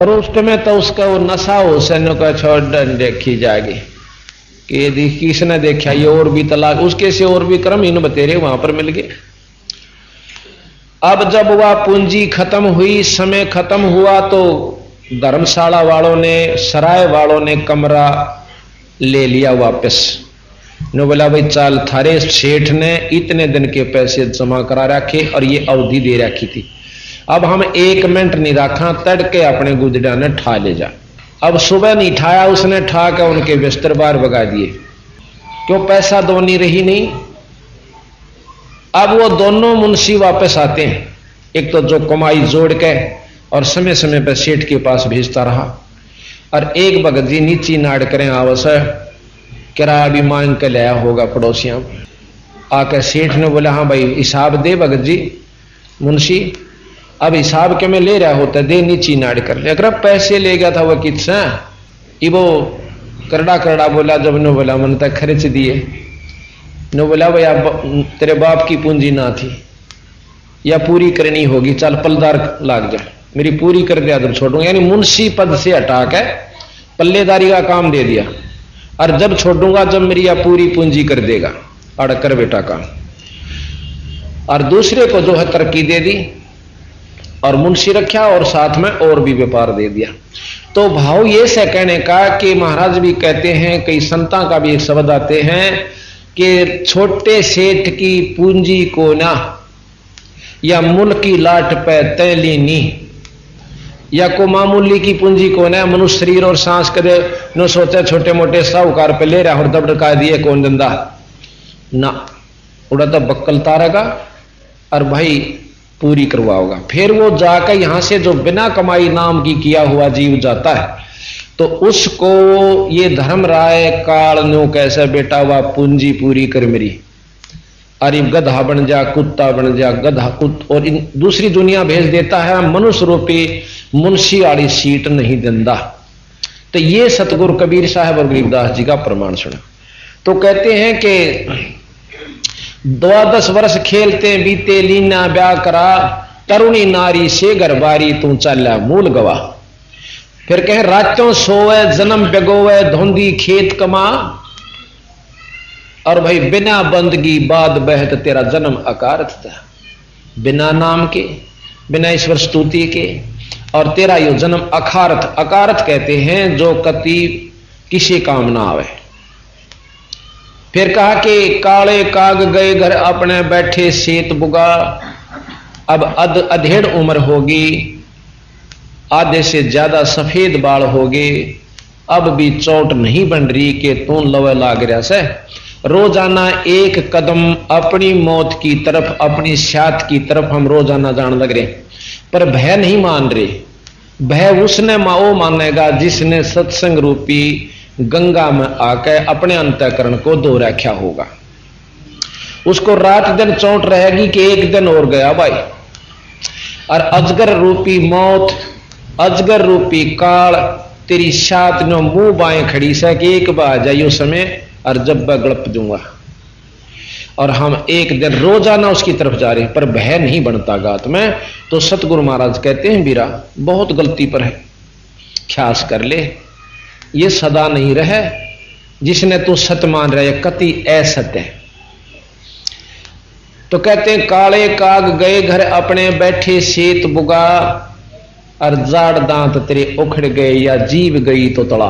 और उस समय तो उसका वो नशा हो सैन्य का छोड़ देखी जाएगी कि यदि किसने देखा ये और भी तलाक उसके से और भी क्रम इन बतेरे वहां पर मिल गए। अब जब वह पूंजी खत्म हुई, समय खत्म हुआ, तो धर्मशाला वालों ने, सराय वालों ने कमरा ले लिया वापस। ने बोला भाई चाल थारे सेठ ने इतने दिन के पैसे जमा करा रखे और ये अवधि दे रखी थी, अब हम 1 मिनट नहीं रखा, तड़के अपने गुजरा ने ठा ले जा। अब सुबह नहीं ठाया उसने, ठा के उनके बिस्तर बार भगा दिए, क्यों पैसा दोनी रही नहीं। अब वो दोनों मुंशी वापस आते हैं, एक तो जो कमाई जोड़ के और समय समय पर सेठ के पास भेजता रहा, और एक भगत जी नीची नाड़ करें आवस किराया भी मांग के लाया होगा पड़ोसियां। आकर सेठ ने बोला हाँ भाई हिसाब दे भगत जी। मुंशी अब हिसाब के में ले रहा होता दे, नीची नाड़ कर ले। अगर पैसे ले गया था वह कितना वो करड़ा करड़ा बोला, जब ने बोला मन तक खर्च दिए। ने बोला भाई अब तेरे बाप की पूंजी ना थी या पूरी करनी होगी, चल पलदार लाग जा, मेरी पूरी कर दिया जब छोड़ूंगा। यानी मुंशी पद से हटा के पल्लेदारी का काम दे दिया, और जब छोड़ूंगा जब मेरी या पूरी पूंजी कर देगा, अड़ कर बेटा काम। और दूसरे को जो है तरक्की दे दी और मुंशी रखा और साथ में और भी व्यापार दे दिया। तो भाव ये से कहने का कि महाराज भी कहते हैं, कई संता का भी एक शब्द आते हैं कि छोटे सेठ की पूंजी को ना या मुल्क की लाट पे तैलीनी, या को मामूली की पूंजी को ना मनुष्य शरीर और सांस करे न सोचे छोटे मोटे साहूकार पे ले रहा और दबड़का दिए कौन दंदा ना, उड़ा तो बक्कल तारेगा और भाई पूरी करवाओगा। फिर वो जाकर यहां से जो बिना कमाई नाम की किया हुआ जीव जाता है, तो उसको ये धर्म राय काल नो कैसे बेटा हुआ पूंजी पूरी कर मेरी, अरे गधा बन जा, कुत्ता बन जा, गधा कुत्ता, और इन दूसरी दुनिया भेज देता है, मनुष्य रूपी मुंशी वाली सीट नहीं देंदा। तो ये सतगुरु कबीर साहब और गरीबदास जी का प्रमाण सुना। तो कहते हैं कि 12 वर्ष खेलते बीते लीना ब्याह करा, तरुणी नारी से गरबारी तू चला मूल गवा। फिर कहे रातों सोवे जन्म बेगोवे धोंदी खेत कमा, और भाई बिना बंदगी बाद बहत तेरा जन्म अकारथ था, बिना नाम के बिना ईश्वर स्तुति के, और तेरा यो जन्म अखारथ, अकारथ कहते हैं जो कति किसी काम ना आवे। फिर कहा कि काले काग गए घर अपने बैठे सेत बुगा, अब अधेड़ उम्र होगी, आधे से ज्यादा सफेद बाल होगे, अब भी चोट नहीं बन रही कि तू लवे लाग रहा से। रोजाना एक कदम अपनी मौत की तरफ, अपनी शात की तरफ हम रोजाना जान लग रहे, पर भय नहीं मान रहे। भय उसने वो मानेगा जिसने सत्संग रूपी गंगा में आकर अपने अंतःकरण को धो रखा होगा। उसको रात दिन चोट रहेगी कि एक दिन और गया भाई, और अजगर रूपी मौत, अजगर रूपी काल तेरी शात नो मुंह बाएं खड़ी से कि एक बार जाइयो समय और जब मैं गड़प दूंगा। और हम एक दिन रोजाना उसकी तरफ जा रहे हैं, पर भय नहीं बनता गात में। तो सतगुरु महाराज कहते हैं बीरा बहुत गलती पर है, ख्यास कर ले, ये सदा नहीं रहे, जिसने तू सत मान रहा है कति असत्य है। तो कहते हैं काले काग गए घर अपने बैठे सेत बुगा, और जाड़ दांत तेरे उखड़ गए या जीव गई तो तड़ा।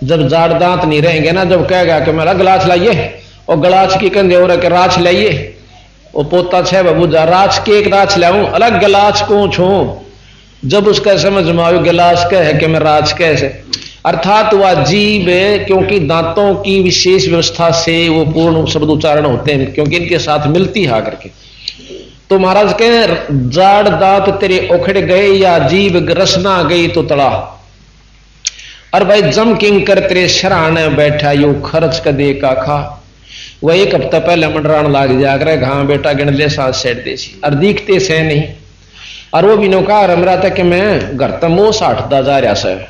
जब जाड़ दांत नहीं रहेंगे ना, जब कहेगा कि मेरा गिलास लाइए, और गिलास की कंधे हो रहा कि राछ लाइए, वो पोता छे बाबू जा राछ के एक राछ लाऊं अलग गिलास को छू, जब उसका समझ में आयो गिलास कह है कि मैं राज कैसे, अर्थात वह जीव है, क्योंकि दांतों की विशेष व्यवस्था से वो पूर्ण शब्द उच्चारण होते हैं, क्योंकि इनके साथ मिलती है आकर के। तो महाराज कहे जाड़ दांत तेरे उखड़ गए या जीव रसना गई तो तड़ा, और भाई जम किंग कर तेरे शराने बैठा यो खर्च का दे का खा। वह एक हफ्ता पहले मंडरान लाग जाकर हाँ बेटा गिन ले साथ सेट देसी, और दिखते से नहीं। और वो भी नौका रमरा था कि मैं घर तक मोह साठता जा रहा सर,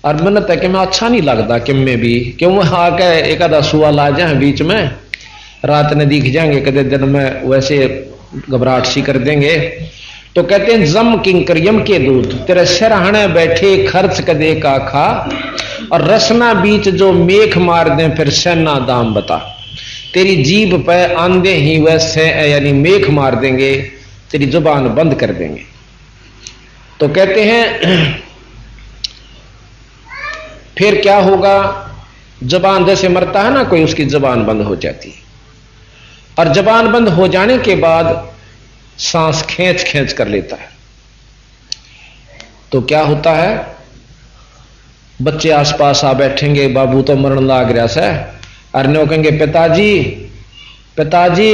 और मन तक कि मैं अच्छा नहीं लगता कि मैं भी क्यों आके एक आधा सुआ ला जाए बीच में, रात ने दिख जाएंगे कदे दिन में वैसे घबराहट सी कर देंगे। तो कहते हैं जम किंकर यम के दूत तेरे सिरहाने बैठे खर्च कदे का खा, और रसना बीच जो मेख मार दे फिर सेना दाम बता। तेरी जीभ पे आंधे ही वैसे यानी मेख मार देंगे, तेरी जुबान बंद कर देंगे। तो कहते हैं फिर क्या होगा, जबान जैसे मरता है ना कोई, उसकी जबान बंद हो जाती है, और जबान बंद हो जाने के बाद सांस खींच खींच कर लेता है। तो क्या होता है, बच्चे आसपास आ बैठेंगे, बाबू तो मरण लाग रहा से, अरने कहेंगे पिताजी पिताजी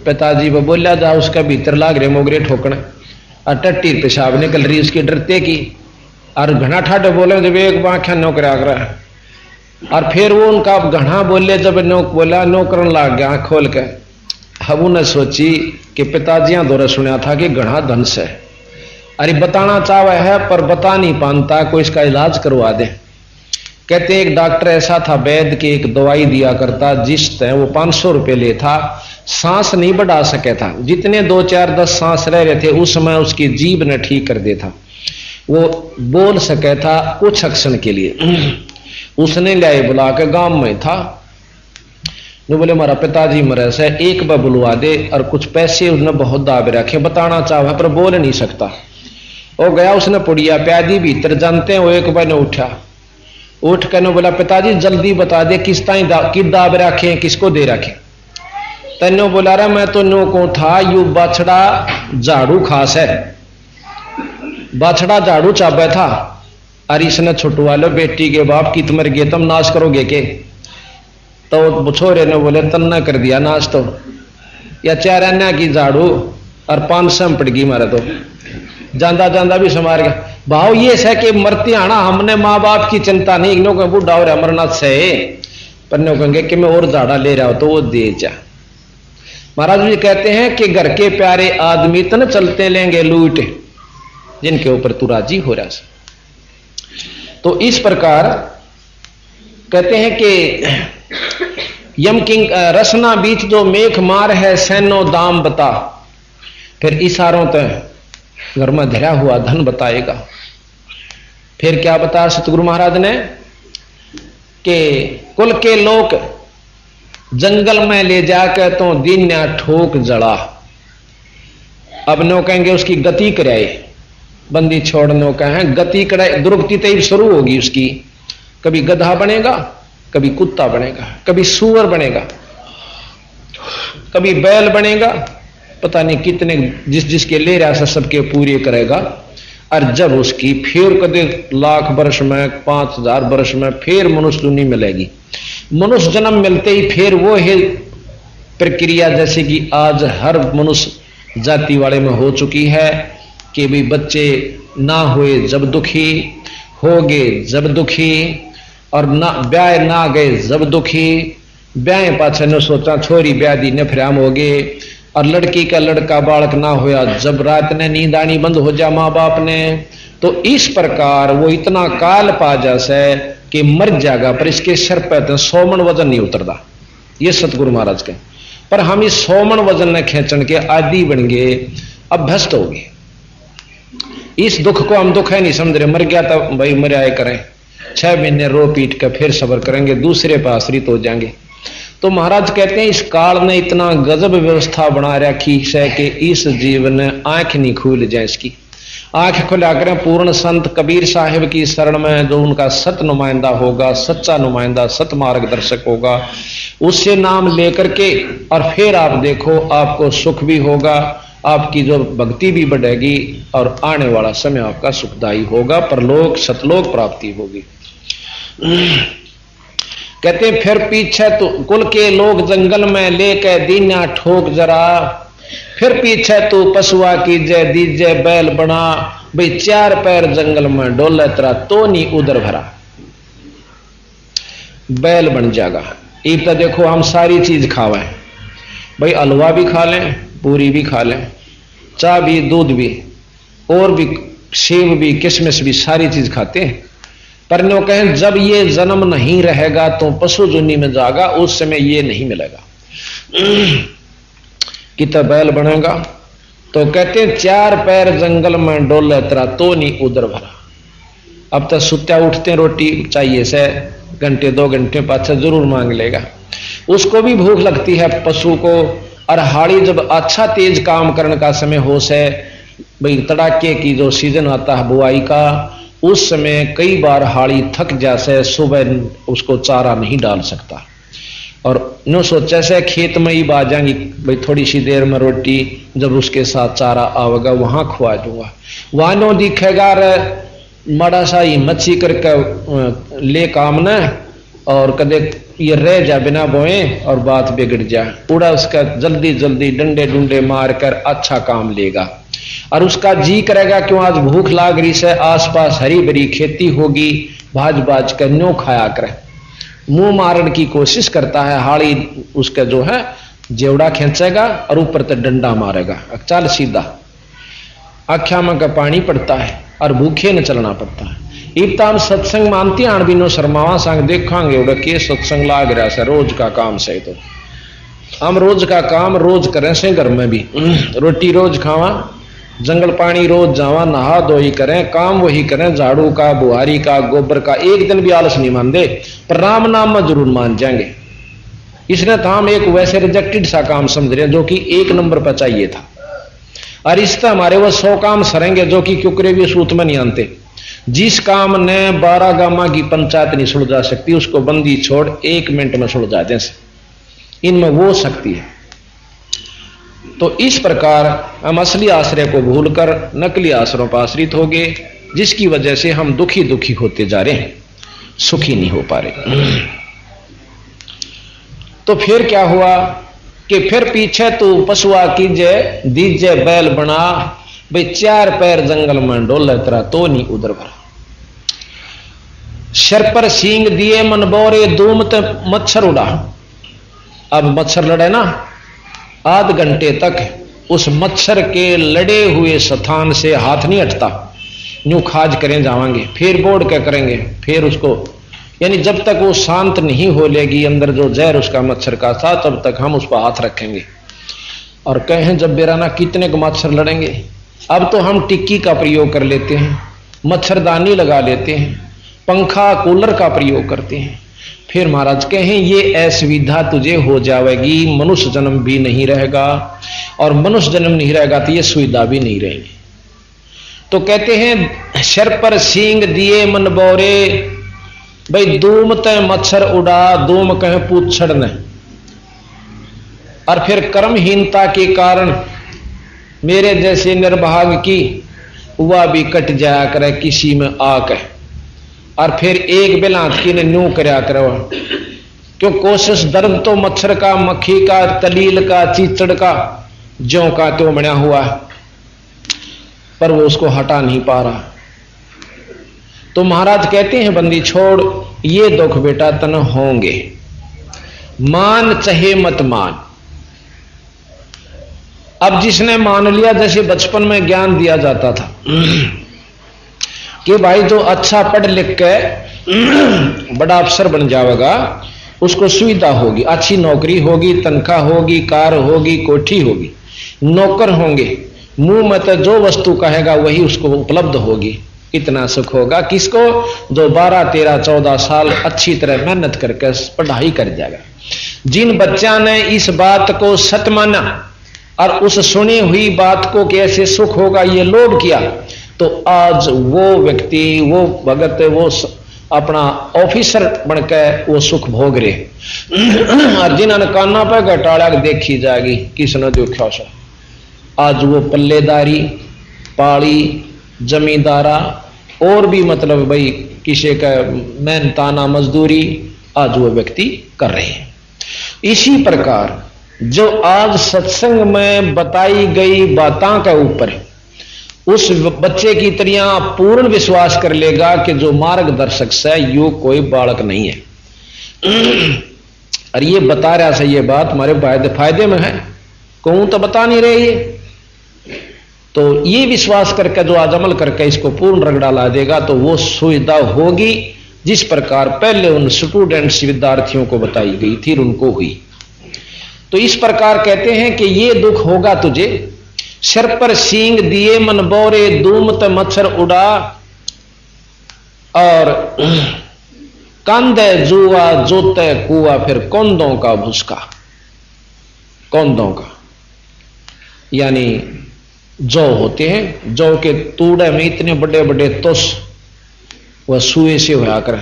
पिताजी, वो बोलिया जा उसका भीतर लाग रहे मोगरे ठोकने, और टट्टी पेशाब निकल रही उसकी डरते की, और घना ठाडे बोले जब एक बाख्या नौकर आग रहा है, और फिर वो उनका घना बोले जब नौक बोला नौकरन लाग गया आंख खोल के। अब उन्हें सोची कि पिताजियां दौरे सुना था कि घना धन से, अरे बताना चाहवा है पर बता नहीं पाता, कोई इसका इलाज करवा दे। कहते एक डॉक्टर ऐसा था वैद्य की एक दवाई दिया करता, जिस तय वो 500 रुपये ले था, सांस नहीं बढ़ा सके था, जितने 2 4 10 सांस रह रहे थे उस समय उसकी जीभ ने ठीक कर दे था, वो बोल सके था कुछ क्षण के लिए। उसने लाए बुला के गांव में था, जो बोले हमारा पिताजी मरे से एक बार बुलवा दे, और कुछ पैसे उसने बहुत दाब रखे, बताना चाहा पर बोल नहीं सकता। वो गया उसने पुड़िया प्यादी भीतर जानते हैं, वो एक बार ने उठ कर बोला पिताजी जल्दी बता दे किस ताई कि दाब रखे, किसको दे रखे। तन्नो बोला रहा मैं तो नो को था यू बाछड़ा झाड़ू खास है, बाछड़ा झाड़ू चाबे था, और इसने छुटवा लो बेटी के बाप की तुम्हारे गे तुम नाश करोगे के। तो छोरे ने बोले तन्ना कर दिया नाश, तो या 4 अन्ना की झाड़ू और 500 पड़ गई मारे, तो जांदा जांदा भी समार गया। भाव ये है कि मरती आना हमने माँ बाप की चिंता नहीं, नो कह बूढ़ा हो रहा अमरनाथ से, पर नो कहेंगे कि मैं और झाड़ा ले रहा हूं तो वो दे जा। महाराज जी कहते हैं कि घर के प्यारे आदमी तन चलते लेंगे लूट, जिनके ऊपर तू राजी हो रहा है। तो इस प्रकार कहते हैं कि यम किंग रसना बीच जो मेख मार है सैनो दाम बता, फिर इशारों तक घर में धरा हुआ धन बताएगा। फिर क्या बताया सतगुरु महाराज ने कि कुल के लोग जंगल में ले जाकर तो दिन ठोक जड़ा। अब नो कहेंगे उसकी गति कराए, बंदी छोड़ने का है गति कराए, दुर्गति तय शुरू होगी उसकी, कभी गधा बनेगा, कभी कुत्ता बनेगा, कभी सूअर बनेगा, कभी बैल बनेगा, पता नहीं कितने जिसके ले रहा है सबके पूरे करेगा। और जब उसकी फिर कदे लाख वर्ष में 5000 वर्ष में फिर मनुष्य नहीं मिलेगी, मनुष्य जन्म मिलते ही फिर वो है प्रक्रिया जैसे कि आज हर मनुष्य जाति वाले में हो चुकी है कि भी बच्चे ना हुए जब दुखी, हो गए जब दुखी, और ना ब्याह ना गए जब दुखी, ब्याह पाछे न सोचा छोरी ब्याह दी न फिराम हो गए, और लड़की का लड़का बालक ना होया जब रात ने नींद आनी बंद हो जा माँ बाप ने। तो इस प्रकार वो इतना काल पा जैसे कि मर जाएगा, पर इसके सिर पर 100 मन वजन नहीं उतरता, ये सतगुरु महाराज के। पर हम इस 100 मन वजन ने खेचन के आदि बन गए, अभ्यस्त हो गए। इस दुख को हम दुख है नहीं समझ रहे, मर गया तो भाई मर आए करें, 6 महीने रो पीट कर फिर सब्र करेंगे, दूसरे पर आश्रित हो जाएंगे। तो महाराज कहते हैं इस काल ने इतना गजब व्यवस्था बना रखी है कि इस जीवन आंख नहीं खुल जाए, इसकी आंख खुला करें। पूर्ण संत कबीर साहिब की शरण में जो उनका सत नुमाइंदा होगा, सच्चा नुमाइंदा, सत मार्गदर्शक होगा, उससे नाम लेकर के और फिर आप देखो आपको सुख भी होगा, आपकी जो भक्ति भी बढ़ेगी, और आने वाला समय आपका सुखदायी होगा, परलोक सतलोक प्राप्ति होगी। कहते फिर पीछे तो कुल के लोग जंगल में लेके दीना ठोक जरा, फिर पीछे तू पशुआ कीजे दीजे बैल बना, भाई 4 पैर जंगल में डोले तेरा तो नहीं उधर भरा, बैल बन जाएगा। एक तो देखो हम सारी चीज खावे, भाई हलवा भी खा लें, पूरी भी खा लें, चाय भी, दूध भी, और भी सेब भी, किशमिश भी, सारी चीज खाते हैं। पर नो कहें जब ये जन्म नहीं रहेगा तो पशु जुनी में जाएगा, उस समय ये नहीं मिलेगा। कितना बैल बनेगा तो कहते हैं 4 पैर जंगल में डोले तेरा तो नहीं उधर भरा। अब तक सुत्या उठते रोटी चाहिए से घंटे 2 घंटे पाछा जरूर मांग लेगा। उसको भी भूख लगती है पशु को। और हाड़ी जब अच्छा तेज काम करने का समय हो से भाई तड़ाके की जो सीजन आता है बुआई का, उस समय कई बार हाड़ी थक जासे, सुबह उसको चारा नहीं डाल सकता और नो सोचा से खेत में ही बाजाएंगी भाई थोड़ी सी देर में रोटी जब उसके साथ चारा आवेगा वहां खुआ दूंगा। वहां नो दिखेगा मड़ा सा ही मच्छी करके ले काम न और कदे ये रह जा बिना बोए और बात बिगड़ जाए। पूरा उसका जल्दी जल्दी डंडे डुंडे मार कर अच्छा काम लेगा और उसका जी करेगा क्यों आज भूख लाग रही से, आसपास हरी भरी खेती होगी, भाज भाज कर न्यों खाया करे। मुंह मारने की कोशिश करता है, हाड़ी उसका जो है जेवड़ा खींचेगा और ऊपर तक डंडा मारेगा, चल सीधा। आख्या में का पानी पड़ता है और भूखे न चलना पड़ता है। इब्ता हम सत्संग मानती आण बिनो शर्मावा संग देखांगे उड़ा के सत्संग लाग रहा से रोज का काम से। तो हम रोज का काम रोज करें से, घर में भी रोटी रोज खावा, जंगल पानी रोज जावा, नहा धोई करें, काम वही करें, झाड़ू का, बुहारी का, गोबर का, एक दिन भी आलस नहीं मानते, पर राम नाम में जरूर मान जाएंगे। इसने तो हम एक वैसे रिजेक्टेड सा काम समझ रहे हैं जो कि 1 नंबर पर चाहिए था, और इससे हमारे वो 100 काम सरेंगे जो कि क्योंकि भी सूत में नहीं आते। जिस काम ने 12 गामा की पंचायत नहीं सुलझा सकती उसको बंदी छोड़ 1 मिनट में सुलझा दें, इनमें वो शक्ति है। तो इस प्रकार हम असली आश्रय को भूलकर नकली आश्रयों पर आश्रित हो गए, जिसकी वजह से हम दुखी दुखी होते जा रहे हैं, सुखी नहीं हो पा रहे। तो फिर क्या हुआ कि फिर पीछे तू पशुआ कीजे दीजे बैल बना, भाई 4 पैर जंगल में डोले तेरा तो नहीं उधर भरा। सिर पर सींग दिए मन बोरे धूमत मच्छर उड़ा। अब मच्छर लड़े ना, आध घंटे तक उस मच्छर के लड़े हुए स्थान से हाथ नहीं हटता, यूं खाज करें जावांगे, फिर बोर्ड क्या करेंगे, फिर उसको यानी जब तक वो शांत नहीं हो लेगी अंदर जो जहर उसका मच्छर का था, तब तक हम उस पर हाथ रखेंगे और कहें जब बेराना कितने को मच्छर लड़ेंगे। अब तो हम टिक्की का प्रयोग कर लेते हैं, मच्छरदानी लगा लेते हैं, पंखा कूलर का प्रयोग करते हैं। फिर महाराज कहें ये असुविधा तुझे हो जाएगी, मनुष्य जन्म भी नहीं रहेगा, और मनुष्य जन्म नहीं रहेगा तो ये सुविधा भी नहीं रहेगी। तो कहते हैं सिर पर सींग दिए मन बोरे, भाई धूम ते मच्छर उड़ा, धूम कहे पूछड़ ने। और फिर कर्महीनता के कारण मेरे जैसे निर्भाग की हुआ भी कट जाया करे किसी में आके, और फिर एक बेलांत की ने न्यू करया करो, क्यों कोशिश दर्द तो मच्छर का, मक्खी का, तलील का, चीचड़ का, ज्यों का त्यों बना हुआ है, पर वो उसको हटा नहीं पा रहा। तो महाराज कहते हैं बंदी छोड़ ये दुख बेटा तन होंगे, मान चाहे मत मान। अब जिसने मान लिया, जैसे बचपन में ज्ञान दिया जाता था कि भाई जो अच्छा पढ़ लिख के बड़ा अफसर बन जाएगा उसको सुविधा होगी, अच्छी नौकरी होगी, तनख्वाह होगी, कार होगी, कोठी होगी, नौकर होंगे, मुंह में तो जो वस्तु कहेगा वही उसको उपलब्ध होगी। इतना सुख होगा किसको? जो 12, 13, 14 साल अच्छी तरह मेहनत करके पढ़ाई कर जाएगा। जिन बच्चा ने इस बात को सत माना और उस सुनी हुई बात को कैसे सुख होगा ये लोभ किया, तो आज वो व्यक्ति, वो भगत, वो अपना ऑफिसर बनकर वो सुख भोग रहे। और जिन्होंने काना पे घटाड़ा देखी जाएगी किसने देखा सा, आज वो पल्लेदारी, पाड़ी, जमींदारा और भी मतलब भाई किसी का मेहनताना मजदूरी आज वो व्यक्ति कर रहे हैं। इसी प्रकार जो आज सत्संग में बताई गई बातों के ऊपर उस बच्चे की तरह पूर्ण विश्वास कर लेगा कि जो मार्गदर्शक से यू कोई बालक नहीं है, और ये बता रहा से ये बात हमारे फायदे में है, कहूं तो बता नहीं रहे ये। तो ये विश्वास करके जो आज अमल करके इसको पूर्ण रगड़ा ला देगा तो वो सुविधा होगी जिस प्रकार पहले उन स्टूडेंट्स विद्यार्थियों को बताई गई थी उनको हुई। तो इस प्रकार कहते हैं कि ये दुख होगा तुझे, सिर पर सींग दिए मन बोरे, दूमत मच्छर उड़ा, और कांदे जुआ जोते कुआ, फिर कौंदों का भुसका, कौंदों का यानी जौ होते हैं, जौ के तूड़े में इतने बड़े बड़े तुस वह सुए से होया कर,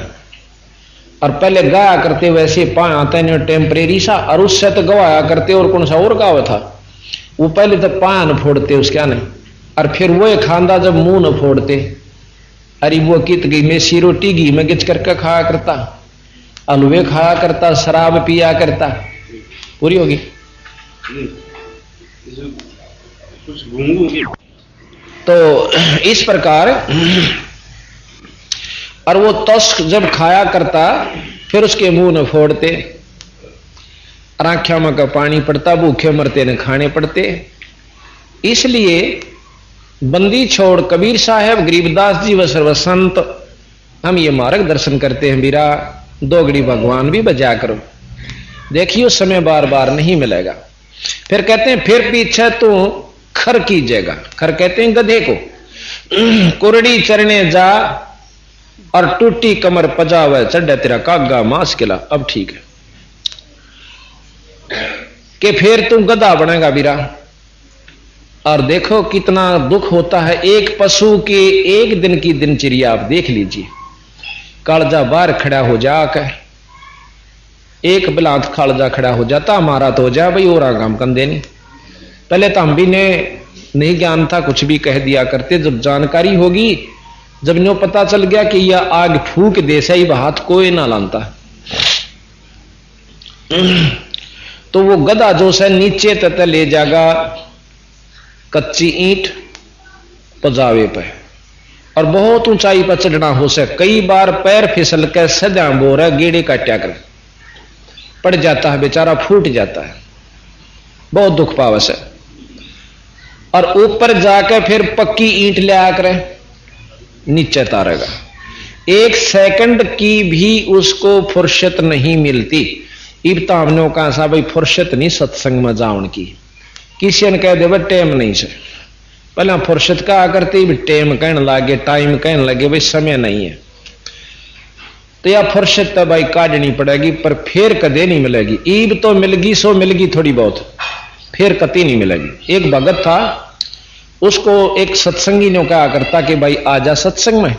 और पहले गाया करते वैसे पाए आते हैं टेम्परेरी सा, और उससे तो गवाया करते और कौन सा और गावा था, वो पहले तो पाया न फोड़ते उसका नहीं, और फिर वो खांदा जब मुंह न फोड़ते, अरे वो कित गई मेसी रोटी घी में गिच करके खाया करता, हलवे खाया करता, शराब पिया करता, पूरी होगी तो इस प्रकार। और वो तस्क जब खाया करता फिर उसके मुंह न फोड़ते, आंखों में का पानी पड़ता, भूखे मरते न खाने पड़ते। इसलिए बंदी छोड़ कबीर साहब, गरीबदास जी व सर्वसंत हम ये मार्गदर्शन करते हैं, बीरा दो घड़ी भगवान भी बजा करो, देखियो समय बार बार नहीं मिलेगा। फिर कहते हैं फिर पीछे तू खर कीजिएगा, खर कहते हैं गधे को, कुरड़ी चरने जा और टूटी कमर पजावे, चढ़े तेरा कागा मांस किला। अब ठीक है कि फिर तू गधा बनेगा बीरा। और देखो कितना दुख होता है एक पशु के एक दिन की दिनचर्या आप देख लीजिए, कालजा बाहर खड़ा हो जाकर एक बिलात कालजा खड़ा हो जाता, हमारा तो हो जाए भाई और काम कंदे नहीं। पहले तो हम भी ने नहीं ज्ञान था, कुछ भी कह दिया करते, जब जानकारी होगी, जब नो पता चल गया कि यह आग फूक दे सही हाथ कोई ना लानता, तो वो गधा जो से नीचे तक ले जाएगा कच्ची ईंट पजावे पे, और बहुत ऊंचाई पर चढ़ना हो से, कई बार पैर फिसल के सदा बोरा गेड़े काट्या कर पड़ जाता है, बेचारा फूट जाता है, बहुत दुख पावस है। और ऊपर जाकर फिर पक्की ईंट ले आकर नीचे तारेगा, एक सेकंड की भी उसको फुर्सत नहीं मिलती। इब्ता हमने कहा सा भाई फुर्सत नहीं सत्संग में जावन की, किसी ने कह दे भाई टेम नहीं से, पहले फुर्सत कहा करते टेम कहने लगे, टाइम कहने लगे, भाई समय नहीं है, तो यह फुर्सत तो भाई काटनी पड़ेगी, पर फिर कदे नहीं मिलेगी। ईब तो मिलगी सो मिलगी थोड़ी बहुत, फिर कती नहीं मिलेगी। एक भगत था, उसको एक सत्संगी ने कहा करता कि भाई आजा सत्संग में,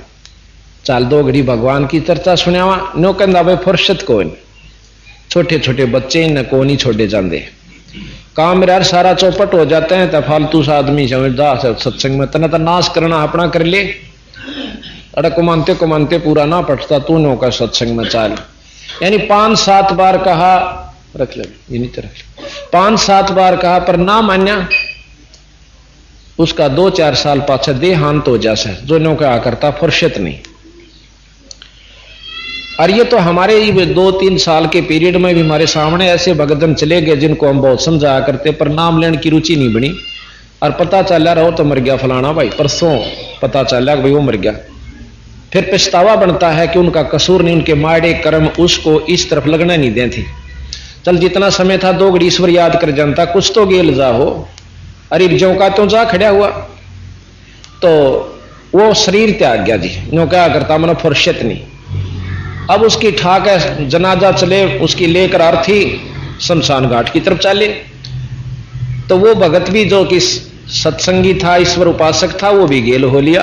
चाल दो घड़ी भगवान की चर्चा सुनावा। नो कहता भाई फुर्सत को, छोटे छोटे बच्चे न को नहीं छोड़े जाते, काम मेरा सारा चौपट हो जाते हैं, तो फालतू सा आदमी समझदा सत्संग में तना तो नाश करना अपना कर ले, अरे कुमानते पूरा ना पटता, तू नो का सत्संग में चाल। यानी 5-7 बार कहा, रख ले ये नहीं तो रख ले, 5-7 बार कहा पर ना मान्या, उसका 2-4 साल पाछे देहांत हो जासे, जो नो कहा करता फुर्सत नहीं। और ये तो हमारे 2-3 साल के पीरियड में भी हमारे सामने ऐसे भगतजन चले गए जिनको हम बहुत समझाया करते, पर नाम लेने की रुचि नहीं बनी, और पता चला रहो तो मर गया फलाना भाई, परसों पता चला भाई वो मर गया। फिर पछतावा बनता है कि उनका कसूर नहीं, उनके माड़े कर्म उसको इस तरफ लगना नहीं दें थी। चल जितना समय था 2 घड़ी ईश्वर याद कर जानता, कुछ तो गेल जा हो, अरे जो का तो जा खड़ा हुआ, तो वो शरीर त्याग गया जी, नो क्या करता मैंने फुर्सत नहीं। अब उसकी ठाक है, जनाजा चले, उसकी लेकर अर्थी शमशान घाट की तरफ चले, तो वो भगत भी जो कि सत्संगी था, ईश्वर उपासक था, वो भी गेल हो लिया।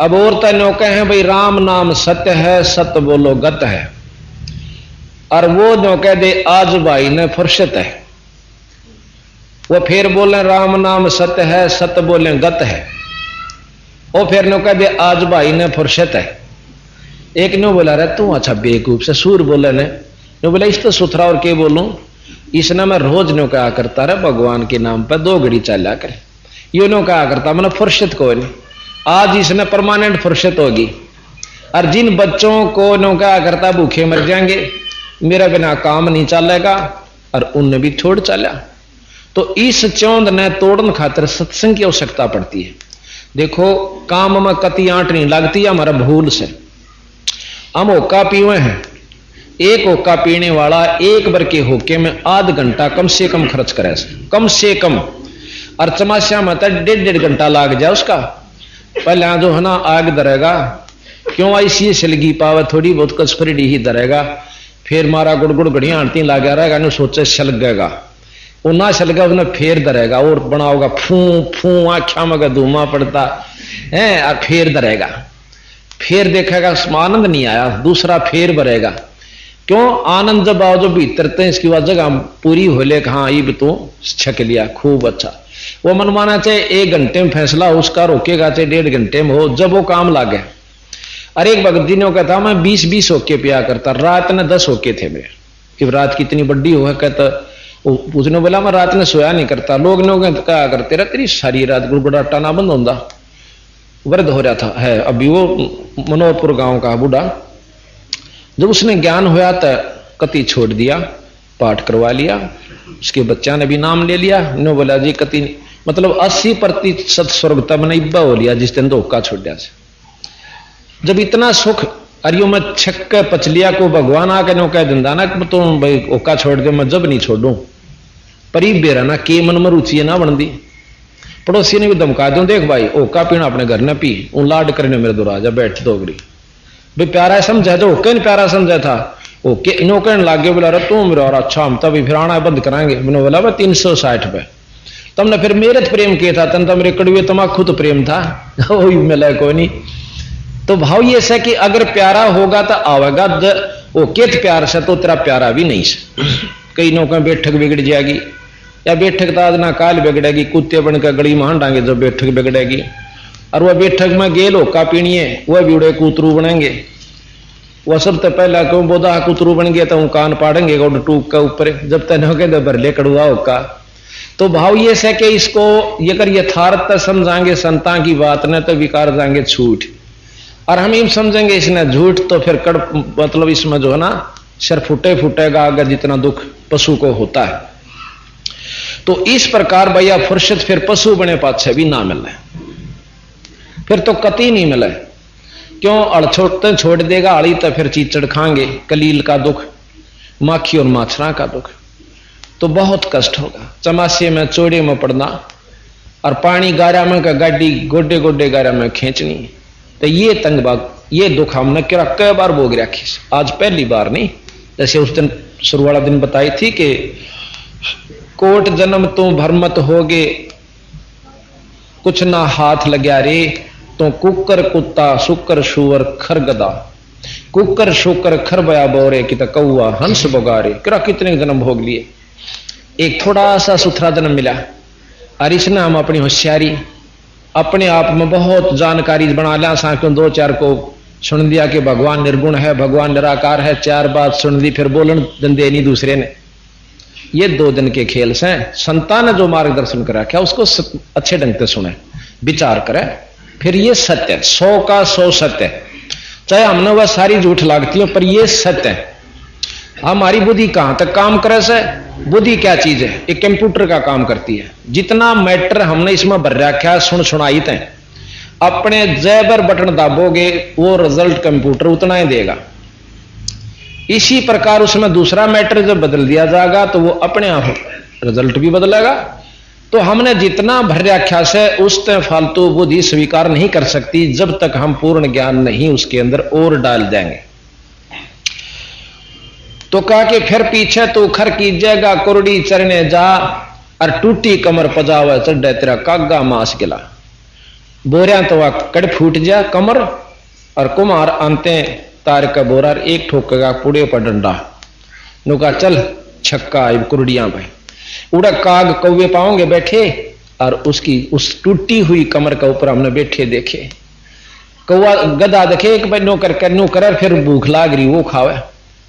अब और तनो कहे भाई राम नाम सत्य है, सत्य बोलो गत है, और वो नो कह दे आज भाई ने फुर्सत है, वो फिर बोले राम नाम सत्य है, सत्य बोले गत है, वो फिर नो कह दे आज भाई ने फुर्सत है। एक ने बोला रहा तू अच्छा बेवकूफ से सूर बोले ने, बोला इस तो सुथरा और के बोलूं, इसने मैं रोज नो कहा करता रहा भगवान के नाम पर 2 घड़ी चला कर, यो नो कहा करता मैंने फुर्सत को नहीं, आज इसने परमानेंट फुर्सत होगी। और जिन बच्चों को नो कहा करता भूखे मर जाएंगे, मेरा बिना काम नहीं चलेगा, और उनने भी छोड़ चला। तो इस चौंध ने तोड़न खातर सत्संग की आवश्यकता पड़ती है। देखो काम में कति आंट नहीं लगती है, हमारा भूल से हम होका पीवे हैं, एक होका पीने वाला एक बार के होके में आध घंटा कम से कम खर्च करे, कम से कम। और चमास्या में तो 1.5 घंटा लाग जाए उसका। पहले जो है ना आग धरेगा, क्यों ऐसी सलगी पावे थोड़ी बहुत कसफरी ही धरेगा, फिर मारा गुड़गुड़ घड़िया आंटी लागे रहेगा, न सोचे सलगेगा, वो ना सलगा उसने फिर धरेगा और बनाओगा फू फू आख्या में धुआं पड़ता है, और फिर धरेगा, फिर देखेगा उसमें आनंद नहीं आया, दूसरा फिर भरेगा। क्यों आनंद जब आओ जो भीतर ते इसकी वह जगह पूरी हो ले, हाँ ये भी तो छक लिया खूब अच्छा। वो मन माना चाहे 1 घंटे में फैसला उसका, रोकेगा चाहे 1.5 घंटे में हो, जब वो काम लागे। अरे एक भगत जी ने कहता मैं 20-20 होके पिया करता, रात ने 10 होके थे मेरे, कि रात की इतनी बड़ी हो है। कहता उसने बोला मैं रात में सोया नहीं करता, लोग क्या करते रहे तेरी सारी रात गुड़गुड़ाटा ना बंद होता, वृद्ध हो रहा था है अभी वो मनोहरपुर गांव का बूढ़ा। जब उसने ज्ञान होया तो कति छोड़ दिया, पाठ करवा लिया, उसके बच्चा ने भी नाम ले लिया। ने बोला जी कति मतलब 80% स्वर्ग तब ने इब्बा हो लिया जिस दिन धोखा छोड़ दिया। जब इतना सुख अरियो में छक्के पचलिया को भगवान आके नो कह दिंदा ना कि तुम भाई ओका छोड़ दे, मैं जब नहीं छोड़ू परी बेरा ना के मन में रुचि ना बनती। पड़ोसी ने भी धमका दो, देख भाई ओका पीना अपने घर न पी, उन लाड करने मेरे दो राजा बैठ दोगरी भाई प्यारा समझा तो ओके प्यारा समझा था, ओके नो कहने लागे बोला रे तू मेरा और अच्छा हम तभी फिर आना बंद कराएंगे। मैंने बोला भाई 360 पे तुमने फिर मेरे प्रेम किया था, तन तो मेरे कड़वे तमाकू तो प्रेम था वही मिला कोई नहीं। तो भाव ये है कि अगर प्यारा होगा तो आवेगा, ओके तो प्यार से तो तेरा प्यारा भी नहीं से। कई नौका बैठक बिगड़ जाएगी, या बैठक तो आज ना काल बिगड़ेगी, कुत्ते बनकर गड़ी में डांगे जब बैठक बिगड़ेगी। और वह बैठक में गेल होका पीनी है, वह भी उड़े कूतरू बनेंगे। वह सब तो पहला क्यों बोधा कूतरू बन गया तो कान पाड़ेंगे गोड टूक के ऊपर, जब तक हो गए भरले कड़ुआ होका। तो भाव ये है कि इसको ये कर यथार्थ समझाएंगे संतां की बात ने तो विकार जाएंगे छूट, और हम यूं समझेंगे इसने झूठ तो फिर कड़ मतलब इसमें जो है ना सिर फूटे फूटेगा अगर जितना दुख पशु को होता है। तो इस प्रकार भैया फुर्सत फिर पशु बने पाछे भी ना मिले, फिर तो कति नहीं मिले। क्यों अड़ छोड़ देगा अड़ी तो फिर चीचड़ खाएंगे, कलील का दुख, माखी और माछरा का दुख, तो बहुत कष्ट होगा। चमासे में चौड़े में पड़ना और पानी गारा में का गाड़ी गोडे गोडे गारा में खींचनी, तो ये तंगबाग ये दुख हमने कई बार भोग रखी, आज पहली बार नहीं। जैसे उस दिन शुरू वाला दिन बताई थी कि कोट जन्म तो भरमत होगे कुछ ना हाथ लग्या रे, तो कुकर कुत्ता शुकर शुवर खर गदा, कुकर शुकर खर बया बोरे कि कौआ हंस बगारे। कितने जन्म भोग लिए, एक थोड़ा सा सुथरा जन्म मिला, और इसने हम अपनी होशियारी अपने आप में बहुत जानकारी बना लिया। साक्यों 2-4 को सुन दिया कि भगवान निर्गुण है, भगवान निराकार है, 4 बात सुन दी, फिर बोलन दे नहीं दूसरे ने। ये 2 दिन के खेल से संतान ने जो मार्गदर्शन करा क्या उसको अच्छे ढंग से सुने, विचार करे, फिर ये सत्य 100 का 100 सत्य, चाहे हमने वह सारी झूठ लागती हो पर ये सत्य है। हमारी बुद्धि कहां तक काम करे से, बुद्धि क्या चीज है, एक कंप्यूटर का काम करती है। जितना मैटर हमने इसमें भर रखा सुनाई थे, अपने जैबर बटन दाबोगे वो रिजल्ट कंप्यूटर उतना ही देगा। इसी प्रकार उसमें दूसरा मैटर जब बदल दिया जाएगा तो वो अपने आप रिजल्ट भी बदलेगा। तो हमने जितना भर रखा से उससे फालतू बुद्धि स्वीकार नहीं कर सकती जब तक हम पूर्ण ज्ञान नहीं उसके अंदर और डाल देंगे। तो कहा कि फिर पीछे तो खर कीजिएगा कुरड़ी चरने जा, और टूटी कमर पजावा चढ़े तेरा कागा मास गिला। बोरिया तो वह कड़ फूट जा कमर, और कुमार अंते तार का बोरा एक ठोकेगा पुड़े पर डंडा। नुका चल छक्का कुरड़ियां भाई उड़ा काग कौवे पाओगे बैठे, और उसकी उस टूटी हुई कमर का ऊपर हमने बैठे देखे। कौवा गधा देखे एक भाई नो कर फिर भूख लाग रही वो खावे,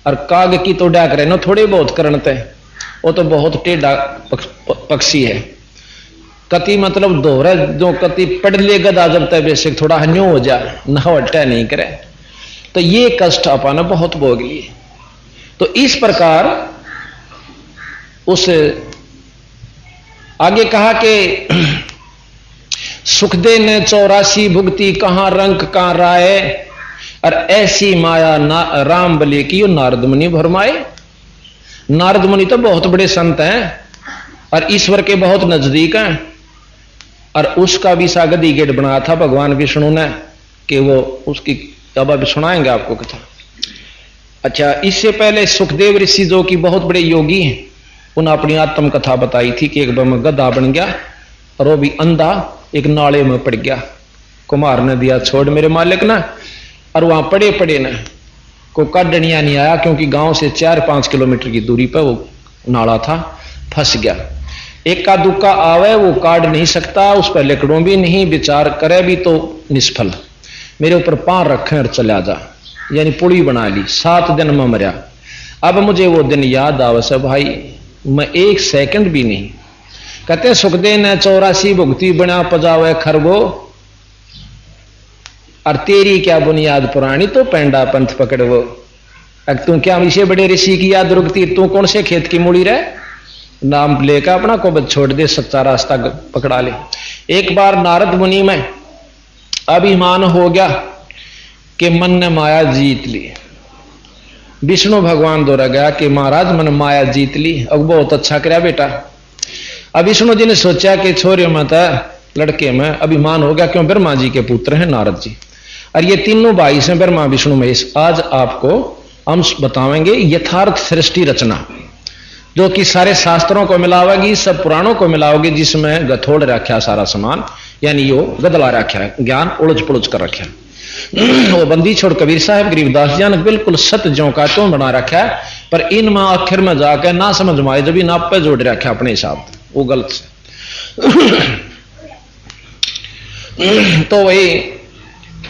और काग की तो डाक रहे नो थोड़े बहुत करनते, वो तो बहुत टेढ़ा पक्षी है। कति मतलब दोहरा जो कति पढ़ ले गधा जब तक बेसिक थोड़ा हन्यो हो जा ना हटा नहीं करे, तो ये कष्ट अपना बहुत भोग लिए। तो इस प्रकार उस आगे कहा कि सुखदे ने 84 भुगती कहां रंग कहां राय, और ऐसी माया राम बले की यो नारद मुनि भरमाए। नारद मुनि तो बहुत बड़े संत हैं और ईश्वर के बहुत नजदीक हैं, और उसका भी सा गदी गेट बनाया था भगवान विष्णु ने कि वो उसकी अब अभी सुनाएंगे आपको कथा। अच्छा, इससे पहले सुखदेव ऋषि जो कि बहुत बड़े योगी हैं, उन्होंने अपनी आत्म कथा बताई थी कि एक बार मैं गधा बन गया और वो भी अंधा एक नाले में पड़ गया। कुमार ने दिया छोड़ मेरे मालिक ना, और वहां पड़े पड़े ना को काटनिया नहीं आया, क्योंकि गांव से 4-5 किलोमीटर की दूरी पर वो नाला था, फंस गया। एका दुक्का आवे वो काट नहीं सकता, उस पर लिकड़ों भी नहीं, विचार करे भी तो निष्फल। मेरे ऊपर पांव रखे और चला जा, यानी पुड़ी बना ली। 7 दिन में मरा। अब मुझे वो दिन याद आवे से भाई, मैं 1 सेकंड भी नहीं। कहते सुखदेव ने 84 भुगती बना पजावे खरगो, और तेरी क्या बुनियाद पुरानी तो पेंडा पंथ पकड़वो। तू क्या इसे बड़े ऋषि की याद रुकती, तू कौन से खेत की मूड़ी रहे, नाम लेकर अपना को छोड़ दे, सच्चा रास्ता पकड़ा ले। एक बार नारद मुनि में अभिमान हो गया कि मन ने माया जीत ली। विष्णु भगवान द्वारा गया कि महाराज मन माया जीत ली, अब बहुत अच्छा कराया बेटा। अब विष्णु जी ने सोचा कि छोरे में था लड़के में अभिमान हो गया, क्यों ब्रह्मा जी के पुत्र हैं नारद जी, और ये तीनों भाई से ब्रह्मा विष्णु महेश। आज आपको हम बताएंगे यथार्थ सृष्टि रचना, जो कि सारे शास्त्रों को मिलावेगी, सब पुराणों को मिलाओगी, जिसमें गथोड़ रखा सारा सामान, यानी यो गदला रखा है, ज्ञान उलझ पुलझ कर रखा है। वो बंदी छोड़ कबीर साहब गरीबदास जी ने बिल्कुल सत्य ज्यों का त्यों बना रखा है, पर इनमें आखिर में जाकर ना समझ में आए, जब नाप पे जोड़ रखा अपने हिसाब वो गलत से। तो वही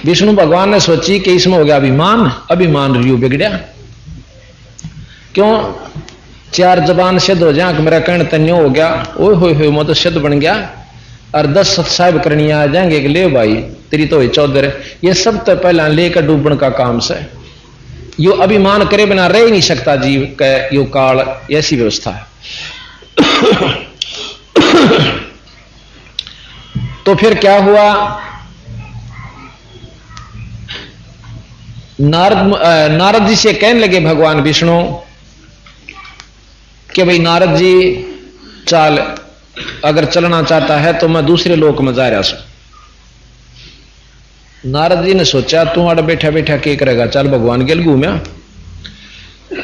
विष्णु भगवान ने सोची कि इसमें हो गया अभिमान, अभिमान रियू बिगड़िया। क्यों 4 जबान सिद्ध हो जाए, मेरा कहन तन्यो हो गया, ओए हो मैं तो सिद्ध बन गया, और 10 सत्साहिब करनी आ जाएंगे कि ले भाई तेरी तो 14। ये सब तो पहला लेकर डूबन का काम से, यो अभिमान करे बिना रह ही नहीं सकता जीव का, यो काल ऐसी व्यवस्था है। तो फिर क्या हुआ, नारद जी से कहने लगे भगवान विष्णु कि भाई नारद जी चाल, अगर चलना चाहता है तो मैं दूसरे लोक में जा रहा हूं। नारद जी ने सोचा तू अड़ बैठा बैठा क्या करेगा, चल भगवान गेल घूमया।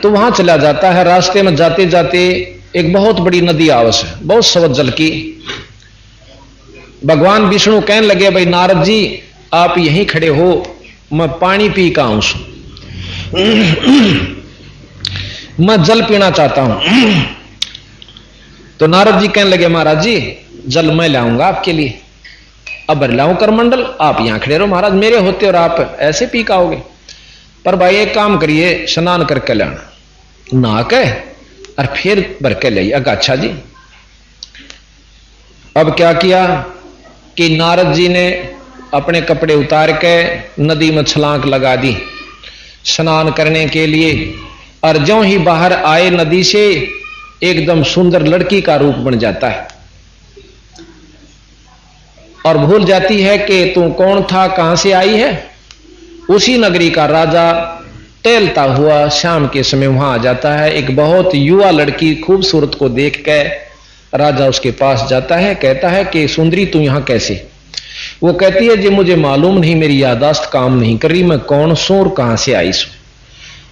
तो वहां चला जाता है। रास्ते में जाते जाते एक बहुत बड़ी नदी आवस है, बहुत सवत जल की। भगवान विष्णु कहने लगे भाई नारद जी आप यहीं खड़े हो, मैं पानी पी का आऊं, मैं जल पीना चाहता हूं। तो नारद जी कहने लगे महाराज जी जल मैं लाऊंगा आपके लिए, अब लाऊं करमंडल, आप यहां खड़े रहो महाराज, मेरे होते और आप ऐसे पी का आओगे। पर भाई एक काम करिए, स्नान करके लाना, नहा के और फिर भर के ले। अच्छा जी। अब क्या किया कि नारद जी ने अपने कपड़े उतार के नदी में छलांग लगा दी स्नान करने के लिए, और ज्यों ही बाहर आए नदी से एकदम सुंदर लड़की का रूप बन जाता है, और भूल जाती है कि तू कौन था, कहां से आई है। उसी नगरी का राजा टहलता हुआ शाम के समय वहां आ जाता है। एक बहुत युवा लड़की खूबसूरत को देख के राजा उसके पास जाता है, कहता है कि सुंदरी तू यहां कैसे। वो कहती है जी मुझे मालूम नहीं, मेरी यादाश्त काम नहीं कर रही, मैं कौन सू और कहां से आई सू।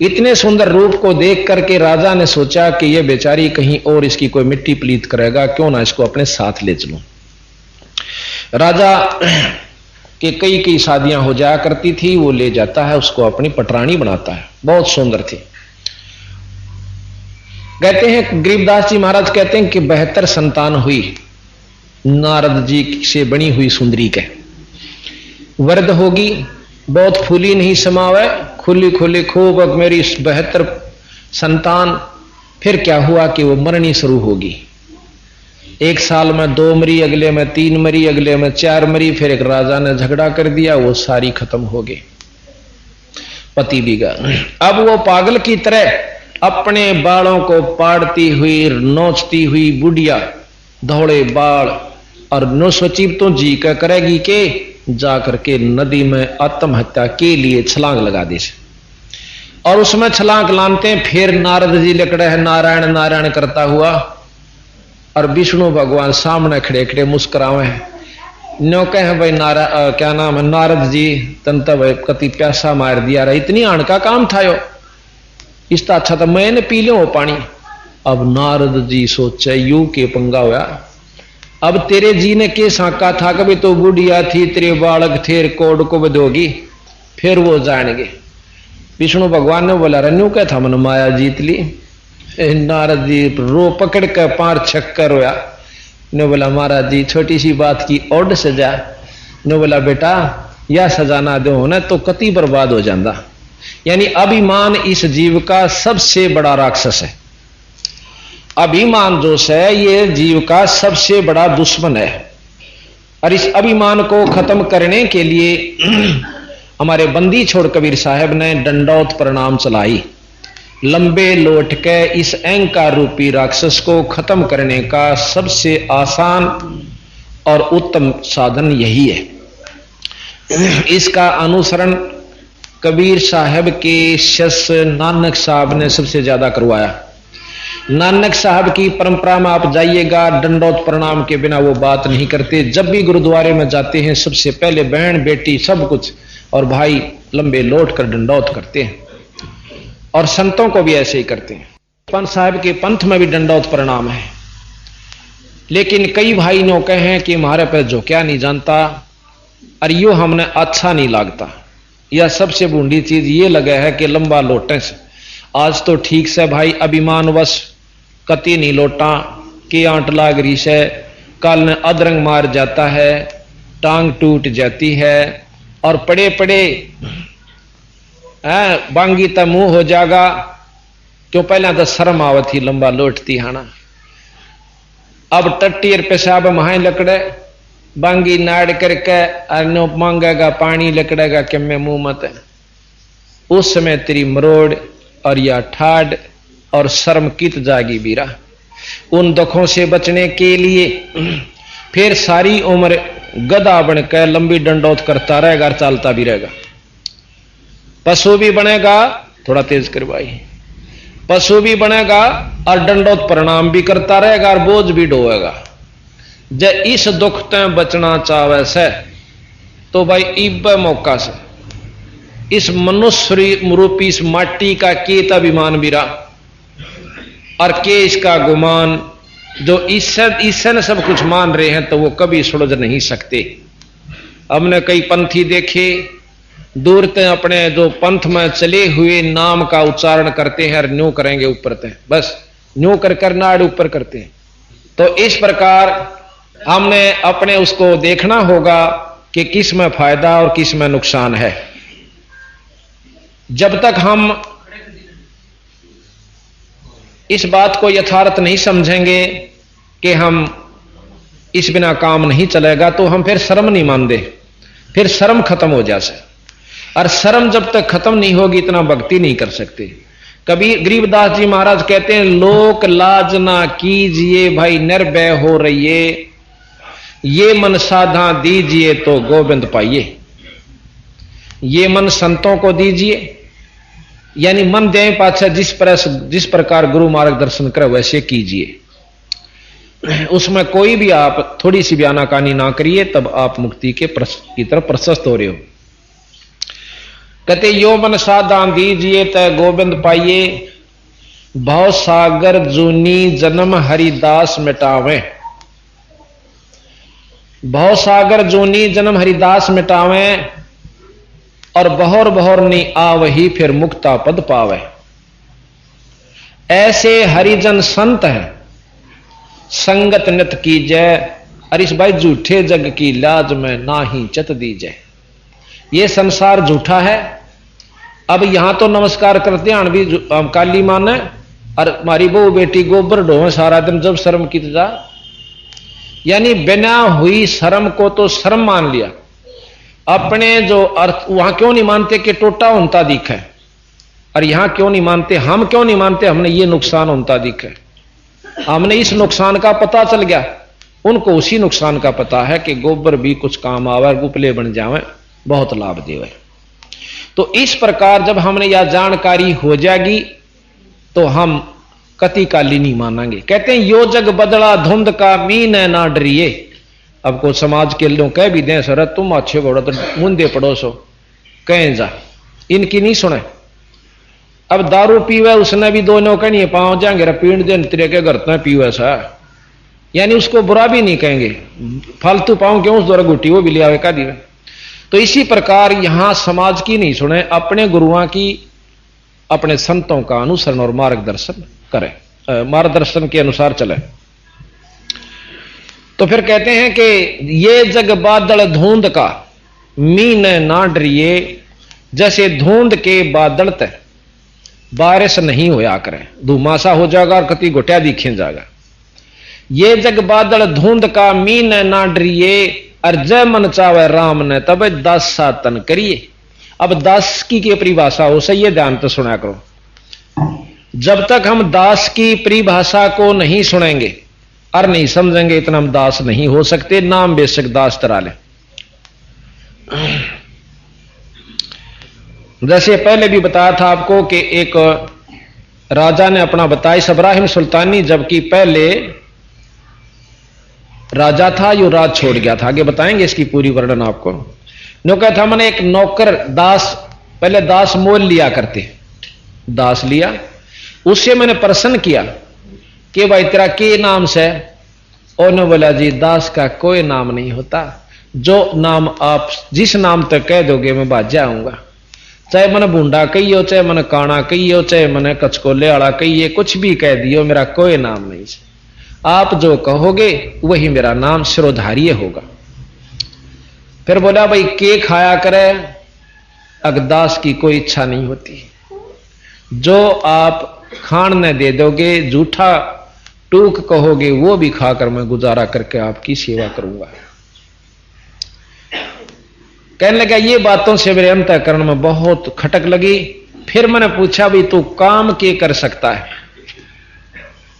इतने सुंदर रूप को देख करके राजा ने सोचा कि यह बेचारी कहीं और इसकी कोई मिट्टी पलीत करेगा, क्यों ना इसको अपने साथ ले चलूं। राजा के कई शादियां हो जाया करती थी, वो ले जाता है, उसको अपनी पटरानी बनाता है, बहुत सुंदर थी। कहते हैं गरीबदास जी महाराज कहते हैं कि 72 संतान हुई नारद जी से बनी हुई सुंदरी के। वृद्ध होगी, बहुत फूली नहीं समावे, खुली खुली खूब मेरी 72 संतान। फिर क्या हुआ कि वो मरनी शुरू होगी। एक साल में 2 मरी, अगले में 3 मरी, अगले में 4 मरी। फिर एक राजा ने झगड़ा कर दिया, वो सारी खत्म हो गई, पति भी गया। अब वो पागल की तरह अपने बालों को पाड़ती हुई नोचती हुई बुढ़िया, धौड़े बाल, और नो सोची तो जी का करेगी के जा करके नदी में आत्महत्या के लिए छलांग लगा दी। और उसमें छलांग लानते फिर नारद जी लकड़े है नारायण नारायण करता हुआ, और विष्णु भगवान सामने खड़े खड़े मुस्कुरावे हैं नो कहे भाई क्या नाम है नारद जी तंत भाई कति प्यासा मार दिया रहा, इतनी आण का काम था यो, इसका अच्छा था मैंने पी लो पानी। अब नारद जी सोचे यू के पंगा हुआ, अब तेरे जी ने के साका था कभी तो बुढ़िया थी तेरे बालक थे कोड को बदोगी, फिर वो जानेंगे। विष्णु भगवान ने बोला रन्यू क्या था मन माया जीत ली। नारद जी रो पकड़ कर 5 छक्कर रोया। ने बोला महाराज जी छोटी सी बात की ओड सजा। ने बोला बेटा या सजा ना दो ना तो कति बर्बाद हो जाता। यानी अभिमान इस जीव का सबसे बड़ा राक्षस है। अभिमान जो है ये जीव का सबसे बड़ा दुश्मन है। और इस अभिमान को खत्म करने के लिए हमारे बंदी छोड़ कबीर साहब ने दंडौत प्रणाम चलाई। लंबे लोट के इस अहंकार रूपी राक्षस को खत्म करने का सबसे आसान और उत्तम साधन यही है। इसका अनुसरण कबीर साहब के शिष्य नानक साहब ने सबसे ज्यादा करवाया। नानक साहब की परंपरा में आप जाइएगा, दंडौत प्रणाम के बिना वो बात नहीं करते। जब भी गुरुद्वारे में जाते हैं सबसे पहले बहन बेटी सब कुछ और भाई लंबे लौट कर दंडौत करते हैं, और संतों को भी ऐसे ही करते हैं। पंत साहब के पंथ में भी दंडौत प्रणाम है। लेकिन कई भाई नो कहे कि हमारे पे जो क्या नहीं जानता और यो हमने अच्छा नहीं लगता। यह सबसे बूंदी चीज ये लगा है कि लंबा लोटे से आज तो ठीक से भाई अभिमानवश कति नहीं लोटा कि आंट लाग रही से, कल ने अदरंग मार जाता है, टांग टूट जाती है और पड़े पड़े बांगी तो मुंह हो जाएगा। क्यों पहले तो शर्म आवत थी लंबा लोटती है ना, अब टट्टी और पेशाब महाए लकड़े बांगी नाड़ करके अनो मांगेगा पानी लकड़ेगा कि मैं मुंह मत। उस समय तेरी मरोड़ और या ठाड और शर्म कित जागी बीरा। उन दुखों से बचने के लिए फिर सारी उम्र गधा बनकर लंबी डंडौत करता रहेगा और चालता भी रहेगा। पशु भी बनेगा, थोड़ा तेज कर भाई, पशु भी बनेगा और दंडौत प्रणाम भी करता रहेगा और बोझ भी ढोएगा। जब इस दुख ते बचना चाहे से तो भाई इब मौका से इस मनुष्य रूपी इस माटी का केत अभिमान बिरा और के इसका गुमान जो इससे न सब कुछ मान रहे हैं तो वो कभी सुलझ नहीं सकते। हमने कई पंथी देखे दूर ते अपने जो पंथ में चले हुए नाम का उच्चारण करते हैं और न्यू करेंगे ऊपर ते, बस न्यू कर नाड़ ऊपर करते हैं। तो इस प्रकार हमने अपने उसको देखना होगा कि किस में फायदा और किस में नुकसान है। जब तक हम इस बात को यथार्थ नहीं समझेंगे कि हम इस बिना काम नहीं चलेगा तो हम फिर शर्म नहीं मानते, फिर शर्म खत्म हो जाए। और शर्म जब तक खत्म नहीं होगी इतना भक्ति नहीं कर सकते। कबीर गरीबदास जी महाराज कहते हैं लोक लाज ना कीजिए भाई निर्भय हो रहिए, ये मन साधा दीजिए तो गोविंद पाइए। ये मन संतों को दीजिए, यानी मन दे पाछे जिस प्रकार गुरु मार्गदर्शन करे वैसे कीजिए। उसमें कोई भी आप थोड़ी सी भी आनाकानी ना करिए, तब आप मुक्ति की तरफ प्रशस्त हो रहे हो। कहते यो मन साधा दीजिए तय गोविंद पाइए, भव सागर जूनी जन्म हरिदास मिटावे। भव सागर जूनी जन्म हरिदास मिटावे और बहोर बहोर नी आवही फिर मुक्ता पद पावे। ऐसे हरिजन संत है संगत नित कीजै, और इस भाई झूठे जग की लाज में ना ही चत दीजै। ये संसार झूठा है। अब यहां तो नमस्कार करते हैं भी काली माने और हमारी बहू बेटी गोबर ढोवे सारा दिन, जब शर्म की जा, यानी बिना हुई शर्म को तो शर्म मान लिया। अपने जो अर्थ वहां क्यों नहीं मानते कि टोटा होता दिख है, और यहां क्यों नहीं मानते, हम क्यों नहीं मानते हमने ये नुकसान होता दिख है। हमने इस नुकसान का पता चल गया, उनको उसी नुकसान का पता है कि गोबर भी कुछ काम आवे, उपले बन जावे, बहुत लाभ देवे। तो इस प्रकार जब हमने यह जानकारी हो जाएगी तो हम कति काली नहीं मानेंगे। कहते हैं यो जग बदला धुंध का मीन है ना डरिए, अब को समाज के लोग कह भी दें सर तुम अच्छे घोड़ा तो मुंदे पड़ोसो कहें जा, इनकी नहीं सुने। अब दारू पीवे उसने भी दोनों कहनी पाँव जाएंगे पीण दे तेरे के घर तो पीवे सा, यानी उसको बुरा भी नहीं कहेंगे, फालतू पाँव क्यों उस द्वारा गुटी वो भी ले आवे का दिवे। तो इसी प्रकार यहां समाज की नहीं सुने, अपने गुरुओं की अपने संतों का अनुसरण और मार्गदर्शन करें, मार्गदर्शन के अनुसार चले। तो फिर कहते हैं कि ये जग बादल धुंध का मीन ना डरिए, जैसे धुंध के बादल तय बारिश नहीं होया करे, धुमासा हो जाएगा और कति घुटिया दिखे जाएगा। ये जग बादल धुंध का मीन ना डरिए, और जय मन चावे राम ने तब दास सातन करिए। अब दास की परिभाषा हो सही है, ध्यान तो सुना करो। जब तक हम दास की परिभाषा को नहीं सुनेंगे और नहीं समझेंगे, इतना हम दास नहीं हो सकते, नाम बेशक दास तरा ले। जैसे पहले भी बताया था आपको कि एक राजा ने अपना बताया इब्राहिम सुल्तानी, जबकि पहले राजा था यो राज छोड़ गया था, आगे बताएंगे इसकी पूरी वर्णन आपको। नो क्या था, मैंने एक नौकर दास, पहले दास मोल लिया करते, दास लिया, उससे मैंने प्रश्न किया कि भाई तेरा के नाम से, उन्होंने बोला जी दास का कोई नाम नहीं होता, जो नाम आप जिस नाम तक कह दोगे मैं बाज जाऊंगा, चाहे मैंने बूंडा कहियो, चाहे मैंने काना कहियो, चाहे मैंने कचकोले वाला कहिए, कुछ भी कह दियो, मेरा कोई नाम नहीं है, आप जो कहोगे वही मेरा नाम सिरोधार्य होगा। फिर बोला भाई के खाया करे, अगदास की कोई इच्छा नहीं होती, जो आप खान ने दे दोगे, जूठा टूक कहोगे वो भी खाकर मैं गुजारा करके आपकी सेवा करूंगा। कहने लगा ये बातों से मेरे अंतःकरण में बहुत खटक लगी। फिर मैंने पूछा भी तू काम के कर सकता है?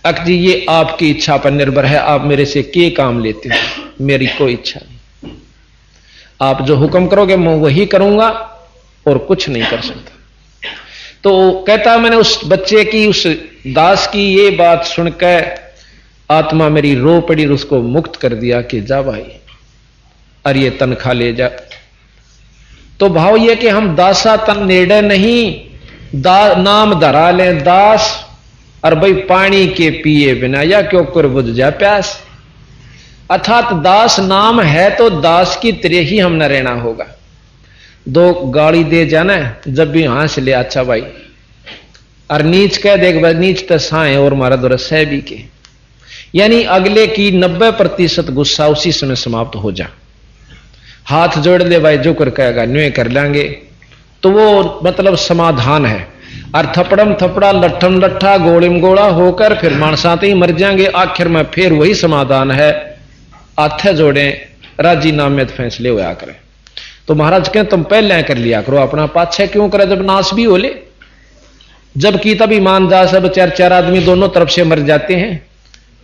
अक जी ये आपकी इच्छा पर निर्भर है, आप मेरे से के काम लेते हो, मेरी कोई इच्छा नहीं, आप जो हुक्म करोगे मैं वही करूंगा और कुछ नहीं कर सकता। तो कहता मैंने उस बच्चे की, उस दास की ये बात सुनकर आत्मा मेरी रो पड़ी, उसको मुक्त कर दिया कि जा भाई और ये तनख्वाह ले जा। तो भाव ये कि हम दासा तन निर्णय नहीं नाम धरा लें दास, और भाई पानी के पिए बिना या क्यों कर बुझ जा प्यास, अर्थात दास नाम है तो दास की तरह ही हमने रहना होगा। दो गाड़ी दे जाना जब भी हां से ले, अच्छा भाई, और नीच कह देख भाई नीच तो साए और मारा दो सह भी के, यानी अगले की 90% गुस्सा उसी समय समाप्त हो जा। हाथ जोड़ ले भाई, जो कर कहेगा न्यू कर लेंगे, तो वो मतलब समाधान है। और थपड़म थपड़ा लट्ठम लट्ठा गोलिम गोला होकर फिर मानसाते ही मर जाएंगे, आखिर में फिर वही समाधान है, हाथ जोड़े राजी नामे फैसले होया करें। तो महाराज कहें तुम पहले कर लिया करो, अपना पाछे क्यों करे जब नाश भी हो ले, जबकि तब ईमानदार सब चार चार आदमी दोनों तरफ से मर जाते हैं,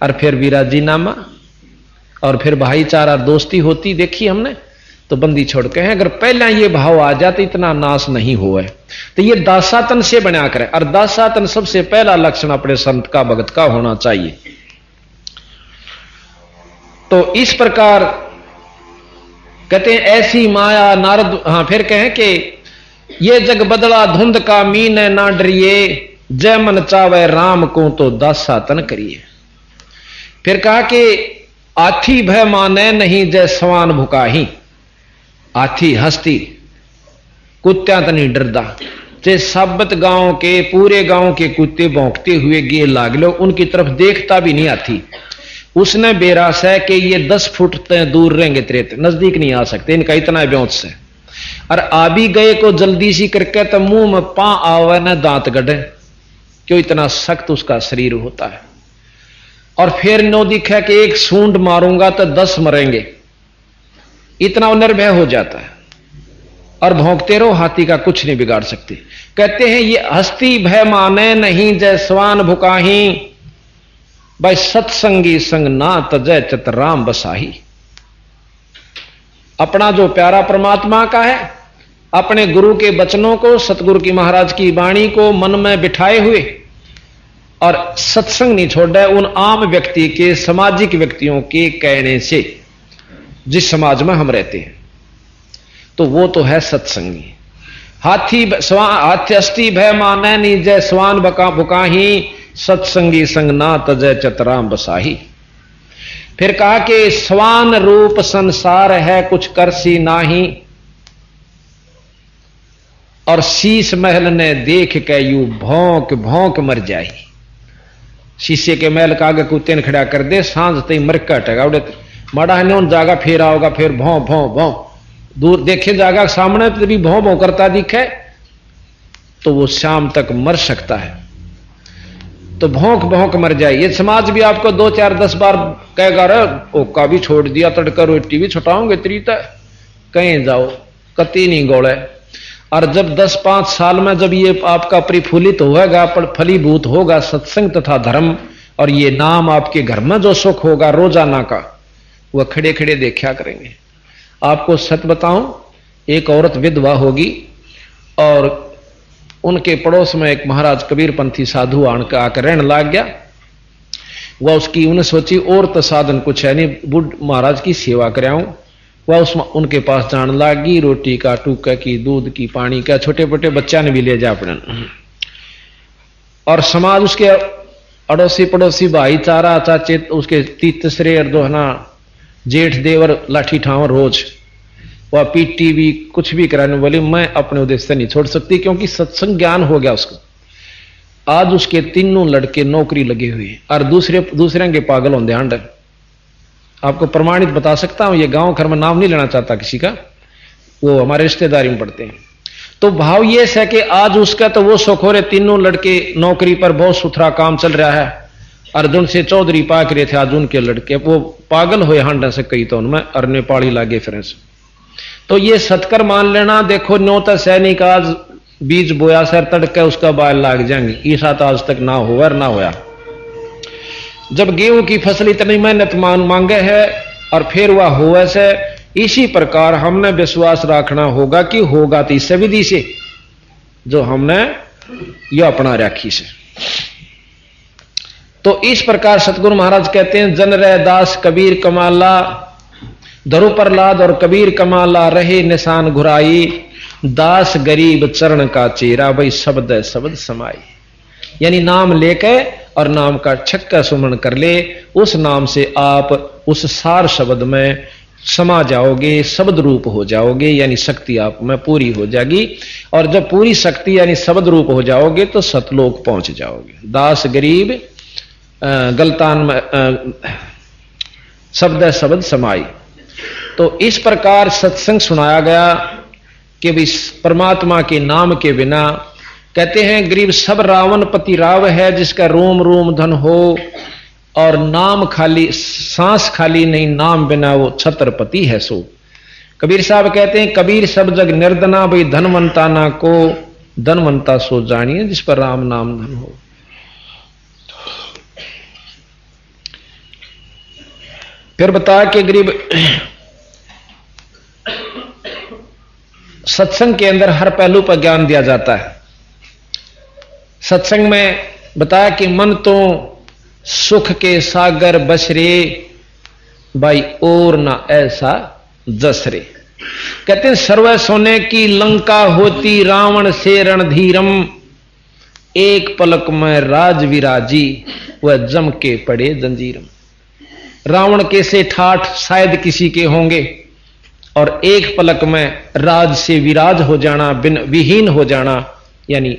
और फिर भी राजी नामा और फिर भाईचारा दोस्ती होती देखी हमने। तो बंदी छोड़ के हैं, अगर पहले ये भाव आ जाते इतना नाश नहीं हुआ है। तो ये दासातन से बना करें, और दासातन सबसे पहला लक्षण अपने संत का भगत का होना चाहिए। तो इस प्रकार कहते हैं ऐसी माया नारद, हाँ फिर कहें कि ये जग बदला धुंध का मीन ना डरिए, जय मन चावे राम को तो दासातन करिए। फिर कहा कि आथी भय माने नहीं जय सवान भुकाही, हाथी हस्ती कुत्त्या तो नहीं डरदा, जे साबत गांव के पूरे गांव के कुत्ते भौंकते हुए गे लाग लो, उनकी तरफ देखता भी नहीं हाथी। उसने बेरास है कि ये 10 फुट दूर रहेंगे, तेरे नजदीक नहीं आ सकते, इनका इतना ब्योंस है। और आ भी गए को जल्दी सी करके तो मुंह में पा आवे न दांत गढ़े, क्यों इतना सख्त उसका शरीर होता है। और फिर नो दिखा कि एक सूंड मारूंगा तो 10 मरेंगे, इतना निर्भय हो जाता है। और भौंकते रहो, हाथी का कुछ नहीं बिगाड़ सकते। कहते हैं ये हस्ती भय माने नहीं जय स्वान भुकाही, भाई सत्संगी संग ना तजय चित राम बसाही। अपना जो प्यारा परमात्मा का है, अपने गुरु के वचनों को, सतगुरु की महाराज की वाणी को मन में बिठाए हुए और सत्संग नहीं छोड़ा, उन आम व्यक्ति के, सामाजिक व्यक्तियों के कहने से जिस समाज में हम रहते हैं, तो वो तो है सत्संगी। हाथी अस्थि भय माने नी जय स्वान बका बुकाही, सत्संगी संग ना तजय चतराम बसाही। फिर कहा कि स्वान रूप संसार है कुछ करसी नाही, और शीश महल ने देख के यू भौंक भौंक मर जाई। शीशे के महल का आगे कुत्ते ने खड़ा कर दे, सांझ तई मर कटेगा उड़े माड़ा है उन जागा, फिर आओगा, फिर भौं भौं भौं, दूर देखे जागा सामने तो भी भौं भौं करता दिखे, तो वो शाम तक मर सकता है। तो भौंक भौंक मर जाए। ये समाज भी आपको 2 4 10 बार कहेगा, रे ओका भी छोड़ दिया, तड़का रोटी भी छुटाओगे त्रीता, कहीं जाओ कति नहीं गोले। और जब 10-5 साल में जब ये आपका प्रफुल्लित होगा, फलीभूत होगा सत्संग तथा धर्म, और ये नाम आपके घर में जो सुख होगा रोजाना का, वह खड़े खड़े देखा करेंगे। आपको सच बताऊं, एक औरत विधवा होगी और उनके पड़ोस में एक महाराज कबीर पंथी साधु आकर रहने लग गया। वह उसकी उन्हें सोची और तो साधन कुछ है नहीं, बुढ़ महाराज की सेवा कराऊं। वह उनके पास जान लागी, रोटी का, टूका की, दूध की, पानी का, छोटे छोटे बच्चा ने भी ले जा अपने। और समाज उसके अड़ोसी पड़ोसी भाईचारा चाचे उसके तीसरे और दोहना जेठ देवर लाठी ठाव रोज वह पीटी भी कुछ भी कराने वाली, मैं अपने उद्देश्य से नहीं छोड़ सकती, क्योंकि सत्संग ज्ञान हो गया उसको। आज उसके तीनों लड़के नौकरी लगे हुए और दूसरे के पागल होंगे हांड। आपको प्रमाणित बता सकता हूं, ये गांव घर में नाम नहीं लेना चाहता किसी का, वो हमारे रिश्तेदारी में पड़ते हैं। तो भाव ये है कि आज उसका तो वो सुख हो रहे, तीनों लड़के नौकरी पर, बहुत सुथरा काम चल रहा है। अर्जुन से चौधरी पाक रहे थे, आज उनके लड़के वो पागल हुए हांडा से कई तो उनमें, और नेपाली लागे फिर। तो ये सत्कर मान लेना, देखो न्योता सैनिक आज बीज बोया सर तड़के उसका बाल लाग जाएंगे, ईसा तो आज तक ना हुआ और ना होया। जब गेहूं की फसल इतनी मेहनत मांगे है और फिर वह हुआ से, इसी प्रकार हमने विश्वास रखना होगा कि होगा तो इस विधि से जो हमने ये अपना रखी से। तो इस प्रकार सतगुरु महाराज कहते हैं, जन रे दास कबीर कमाला, धरु प्रहलाद और कबीर कमाला रहे निशान घुराई, दास गरीब चरण का चेरा भाई शब्द शब्द समाई। यानी नाम लेके और नाम का छक्का सुमन कर ले, उस नाम से आप उस सार शब्द में समा जाओगे, शब्द रूप हो जाओगे, यानी शक्ति आप में पूरी हो जाएगी। और जब पूरी शक्ति यानी शब्द रूप हो जाओगे तो सतलोक पहुंच जाओगे। दास गरीब गलतान में शब्द शब्द समाई। तो इस प्रकार सत्संग सुनाया गया कि भी परमात्मा के नाम के बिना, कहते हैं गरीब सब रावण पति राव है, जिसका रोम रोम धन हो, और नाम खाली सांस खाली नहीं, नाम बिना वो छत्रपति है सो। कबीर साहब कहते हैं, कबीर सब जग निर्धना भाई धनवंता ना को, धनवंता सो जानिए जिस पर राम नाम धन हो। फिर बताया कि गरीब सत्संग के अंदर हर पहलू पर ज्ञान दिया जाता है। सत्संग में बताया कि मन तो सुख के सागर बसरे भाई और ना ऐसा जसरे। कहते हैं सर्व सोने की लंका होती रावण से रणधीरम, एक पलक में राज विराजी वह जम के पड़े जंजीरम। रावण के से ठाठ शायद किसी के होंगे, और एक पलक में राज से विराज हो जाना, बिन विहीन हो जाना, यानी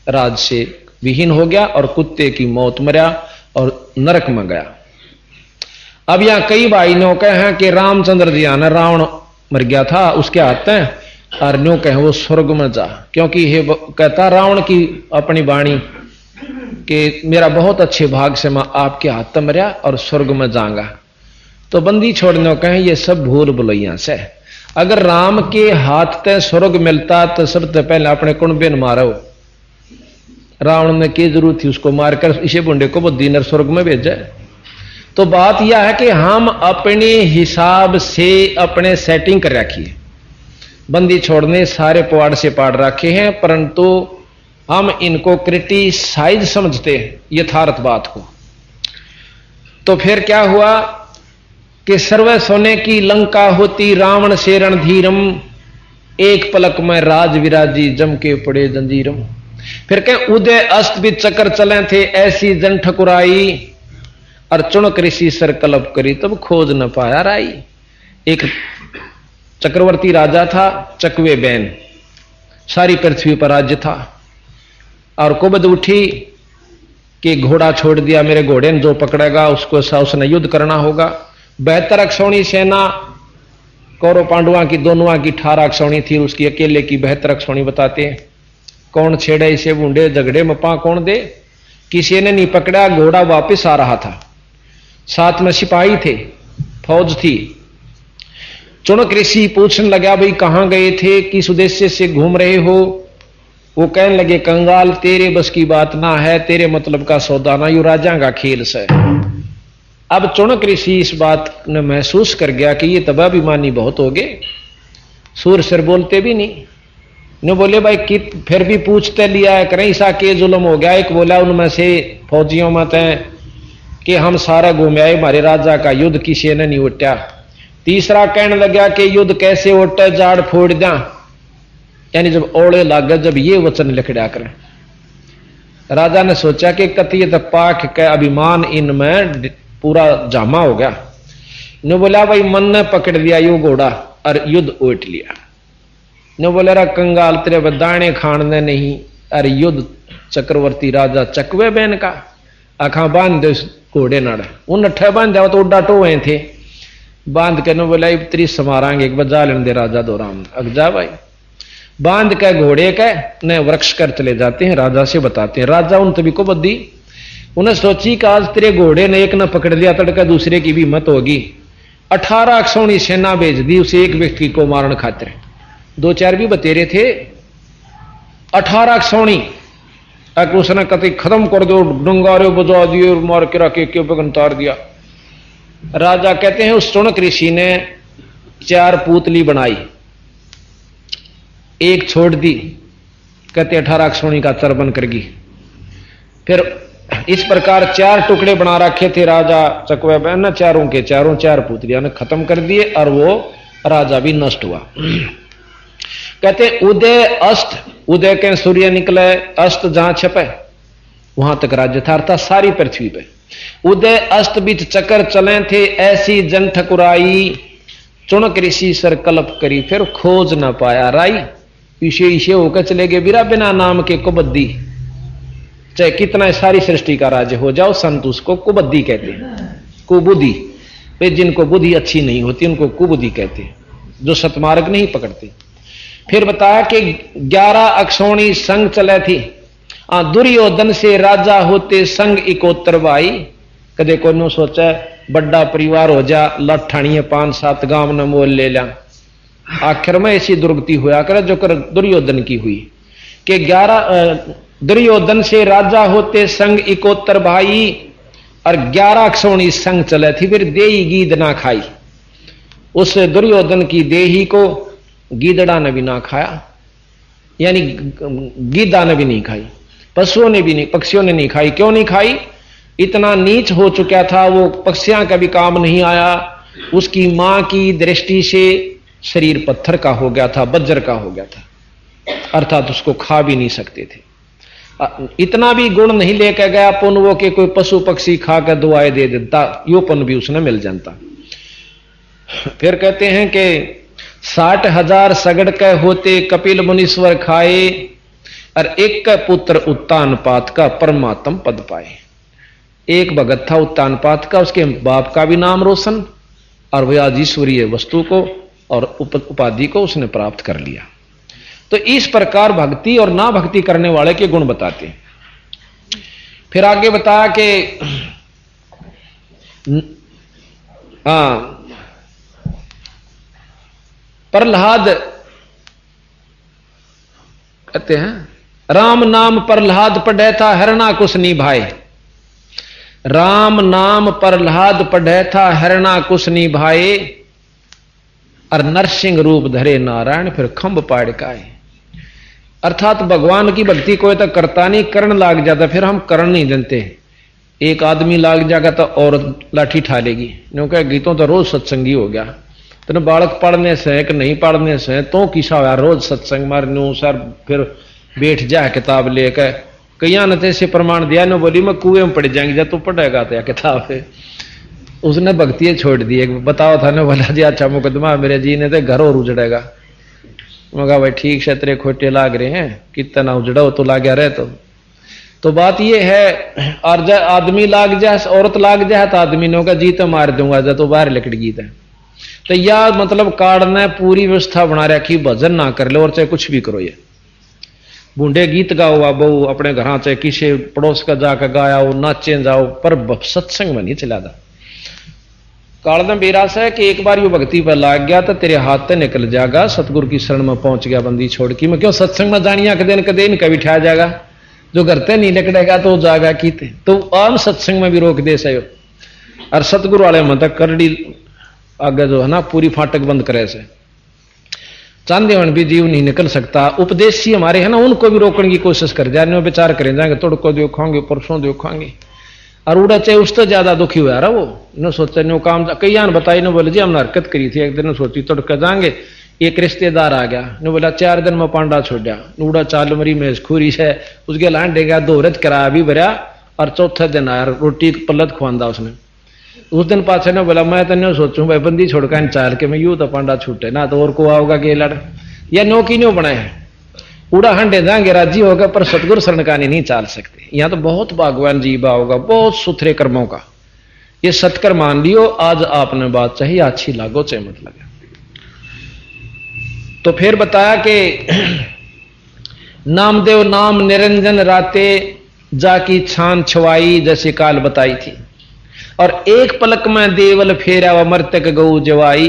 राज से विहीन हो गया और कुत्ते की मौत मरा और नरक में गया। अब यहां कई भाई नो कहे हैं कि रामचंद्र जी आना रावण मर गया था उसके हाथ में, और न्यो कहे वो स्वर्ग में जा, क्योंकि ये कहता रावण की अपनी वाणी कि मेरा बहुत अच्छे भाग से मैं आपके हाथ में मरा और स्वर्ग में जाऊंगा। तो बंदी छोड़ने कहें ये सब भूल भुलैया से। अगर राम के हाथ ते स्वर्ग मिलता तो सबसे पहले अपने कुंबे न मारो। रावण ने की जरूरत थी उसको मारकर इसे बुंडे को बुद्धि नर स्वर्ग में भेजा। तो बात यह है कि हम अपने हिसाब से अपने सेटिंग कर रखिए। बंदी छोड़ने सारे पवाड़ से पाड़ रखे हैं, परंतु हम इनको क्रिटिसाइज समझते हैं यथार्थ बात को। तो फिर क्या हुआ कि सर्व सोने की लंका होती रावण से रणधीरम, एक पलक में राज विराजी जम के पड़े जंजीरम। फिर कह उदय अस्त भी चक्कर चले थे ऐसी जन ठकुराई, और चुणक ऋषि सर कल्प करी तब खोज न पाया राई। एक चक्रवर्ती राजा था, चकवे बैन, सारी पृथ्वी पर राज्य था, और कुबद उठी कि घोड़ा छोड़ दिया, मेरे घोड़े ने जो पकड़ेगा उसको उसने युद्ध करना होगा। 72 अक्षौणी सेना, कौरव पांडुआ की दोनों की 18 अक्षौणी थी, उसकी अकेले की 72 अक्षौणी बताते हैं। कौन छेड़े इसे बूंदे झगड़े में पा कौन दे, किसी ने नहीं पकड़ा। घोड़ा वापस आ रहा था, साथ में सिपाही थे, फौज थी। चुणक ऋषि पूछने लगा, भाई कहां गए थे, किस उद्देश्य से घूम रहे हो? वो कहने लगे, कंगाल तेरे बस की बात ना है, तेरे मतलब का सौदा ना, यू राजा का खेल से। अब चुणक ऋषि इस बात ने महसूस कर गया कि ये तबाभिमानी बहुत हो गए, सूर सिर बोलते भी नहीं। ने बोले, भाई कि फिर भी पूछते लिया करें, ऐसा के जुल्म हो गया। एक बोला उनमें से फौजियों में तय कि हम सारा घूम आए, हमारे राजा का युद्ध किसी ने नहीं उठा। तीसरा कहने लगा कि युद्ध कैसे उठे, जाड़ फोड़ दिया, यानी जब ओले लागे, जब ये वचन लिखड़ा करें। राजा ने सोचा कि कथित पाक का अभिमान इनमें पूरा जामा हो गया। ने बोला, भाई मन ने पकड़ लिया यो घोड़ा और युद्ध उठ लिया। ने बोले, रा कंगाल तेरे दाने खाने नहीं, अरे युद्ध चक्रवर्ती राजा चकवे बैन का, आखा बांध दे घोड़े नाड़। उन अठे बांध दिया तो उड्डा टोए थे, बांध के। ने बोला, इतनी समारांगे एक बजा लेने दे राजा दो राम। अगजा भाई बांध के घोड़े के ने वृक्ष कर चले जाते हैं, राजा से बताते हैं। राजा उन तभी को बद्दी, उन्हें सोची कि आज तेरे घोड़े ने एक न पकड़ लिया, तड़का दूसरे की भी हिम्मत होगी। 18 अक्षौणी सेना भेज दी उसे एक व्यक्ति को मारने खातिर। 2-4 भी बतेरे थे, 18 अक्षौणी उसने कति खत्म कर दो, डंगारे बजा दिए और मार के रखे के बगन तार दिया। राजा कहते हैं उस चुणक ऋषि ने 4 पुतली बनाई, एक छोड़ दी, कहते 18 अक्षौणी का चरबन करगी। फिर इस प्रकार 4 टुकड़े बना रखे थे राजा चकवे बैन ने, चारों के चारों 4 पुतलियां ने खत्म कर दिए, और वो राजा भी नष्ट हुआ। कहते उदय अस्त, उदय के सूर्य निकले, अस्त जहां छपे वहां तक राज्य था, अर्थात सारी पृथ्वी पे। उदय अस्त बीच चक्कर चले थे ऐसी जन ठकुराई, चुणक ऋषि सर कल्प करी फिर खोज न पाया राई। इसे इसे होकर चले गए बिरा बिना नाम के कुबद्दी। चाहे कितना सारी सृष्टि का राज्य हो जाओ, संत उसको कुबद्दी कहते हैं, कुबुद्धि। वे जिनको बुद्धि अच्छी नहीं होती उनको कुबुद्धि कहते हैं, जो सतमार्ग नहीं पकड़ते। फिर बताया कि 11 अक्षौणी संग चले थी, दुर्योधन से राजा होते संग इकोत्तर भाई। कदे को नो सोचा बड़ा परिवार हो जा, लठाणिए 5-7 गांव न मोल ले ला। आखिर में ऐसी दुर्गति हुआ करे जो कर दुर्योधन की हुई कि 11 दुर्योधन से राजा होते संग इकोत्तर भाई, और 11 अक्षौणी संग चले थी, फिर देही गीद ना खाई। उस दुर्योधन की देही को गीदड़ा ने भी ना खाया, यानी गीदा ने भी नहीं खाई, पशुओं ने भी नहीं, पक्षियों ने नहीं खाई। क्यों नहीं खाई? इतना नीच हो चुका था वो, पक्षियां का भी काम नहीं आया। उसकी मां की दृष्टि से शरीर पत्थर का हो गया था, बज्र का हो गया था, अर्थात उसको खा भी नहीं सकते थे। इतना भी गुण नहीं लेकर गया पुन वो कि कोई पशु पक्षी खा कर दुआएं दे देता, यो पुन भी उसने मिल जाता। फिर कहते हैं कि 60,000 सगड़ के होते कपिल मुनीश्वर खाए, और एक का पुत्र उत्तानपात का परमात्म पद पाए। एक भगत था उत्तानपात का, उसके बाप का भी नाम रोशन, और वह आज ईश्वरीय वस्तु को और उपाधि को उसने प्राप्त कर लिया। तो इस प्रकार भक्ति और ना भक्ति करने वाले के गुण बताते हैं। फिर आगे बताया कि प्रहलाद कहते हैं राम नाम प्रहलाद पढ़े था हरणा कुछ निभाए। राम नाम प्रहलाद पढ़े था हरणा कुछ निभाए, और नरसिंह रूप धरे नारायण फिर खंभ पाड़ काए। अर्थात भगवान की भक्ति कोई तो करता नहीं, करण लाग जाता, फिर हम करण नहीं जानते। एक आदमी लाग जाएगा तो औरत लाठी ठा लेगी। नो कह गीतों तो रोज सत्संगी हो गया, तेने बालक पढ़ने से कि नहीं पढ़ने से तो किसा हुआ रोज सत्संग मारनू सर फिर बैठ जा किताब लेकर। कईया ने तो ऐसे प्रमाण दिया, नो बोली मैं कुएं में पड़ जाएंगे जब तू पढ़ेगा तो किताब है। उसने भक्ति छोड़ दी। बताओ था ना बोला जी अच्छा मुकदमा मेरे जी ने तो घर और उजड़ेगा। मगा भाई ठीक से तेरे खोटे लाग रहे हैं, कितना उजड़ो तो लाग रहे। तो बात ये है, और आदमी लाग जाए औरत लाग जाए तो आदमी ने कहा जी तो मार दूंगा जब तो बाहर लकड़ गई था। तो या मतलब कार्ड ने पूरी व्यवस्था बना रखी, भजन ना कर लो और चाहे कुछ भी करो। ये बूढ़े गीत गाओ बहु अपने घर, चाहे किसी पड़ोस का जाकर गाया नाचे जाओ, पर सत्संग में नहीं चला था। काल में बेरास है कि एक बार यो भक्ति पर लाग गया तो तेरे हाथ से निकल जाएगा, सतगुरु की शरण में पहुंच गया बंदी छोड़ की। मैं क्यों सत्संग में जानिया कदे न कभी ठा जाएगा, जो करते नहीं निकलेगा तो जाएगा कीते। तो आम सत्संग में भी रोक दे सो। और सतगुरु वाले में तक करड़ी आगे जो है ना पूरी फाटक बंद करे से चांदेवन भी जीव नहीं निकल सकता। उपदेशी हमारे है ना उनको भी रोकने की कोशिश कर जाए, विचार करें जाएंगे तोड़को दो खाओगे परसों दो खाएंगे और उड़ा चाहे उससे ज्यादा दुखी हुआ रहा। वो नो सोचा नो काम कई आन बताई नो बोले जी हमने हरकत करी थी, एक दिन सोची तोड़कर जाएंगे। एक रिश्तेदार आ गया नो बोला 4 दिन में पांडा छोड़ा, नूड़ा चाल मरी में खूरी है उसके लांडे गया, 2 रथ कराया भी भरा और चौथे दिन आया रोटी पलत खुआंदा उसने। उस दिन पाछे ने बोला मैं तो नहीं सोचूं भाई बंदी छोड़कर चाल के मैं यूं तो पांडा छूटे ना तो और को आओगा के लड़ या नो की नो बनाए उड़ा हंडे जाएंगे राजी होगा, पर सतगुरु शरणकानी नहीं चाल सकते। यहां तो बहुत भगवान जीवा होगा, बहुत सुथरे कर्मों का ये सत्कर मान लियो। आज आपने बात चाहिए अच्छी लागो चाहे मत लगे। तो फिर बताया कि नामदेव नाम निरंजन राते जाकी छान छवाई जैसे काल बताई थी, और एक पलक में देवल फेरा व मर्तक गऊ जवाई।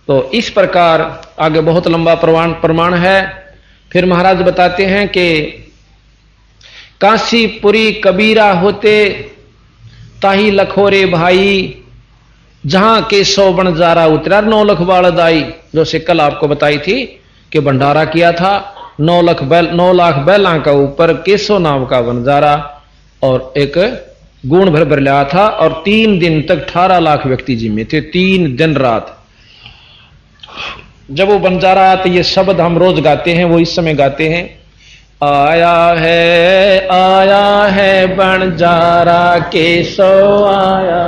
तो इस प्रकार आगे बहुत लंबा प्रमाण है। फिर महाराज बताते हैं कि काशीपुरी कबीरा होते ताही लखोरे भाई, जहां के 100 बनजारा उतरा 9 लाख बालदाई। जो से कल आपको बताई थी कि भंडारा किया था 9 लाख बैला का ऊपर केसो नाम का बनजारा और एक गुण भर लिया था। और 3 दिन तक 18 लाख व्यक्ति जिम्मे थे, 3 दिन रात। जब वो बंजारा तो ये शब्द हम रोज गाते हैं, वो इस समय गाते हैं। आया है बंजारा केसो आया,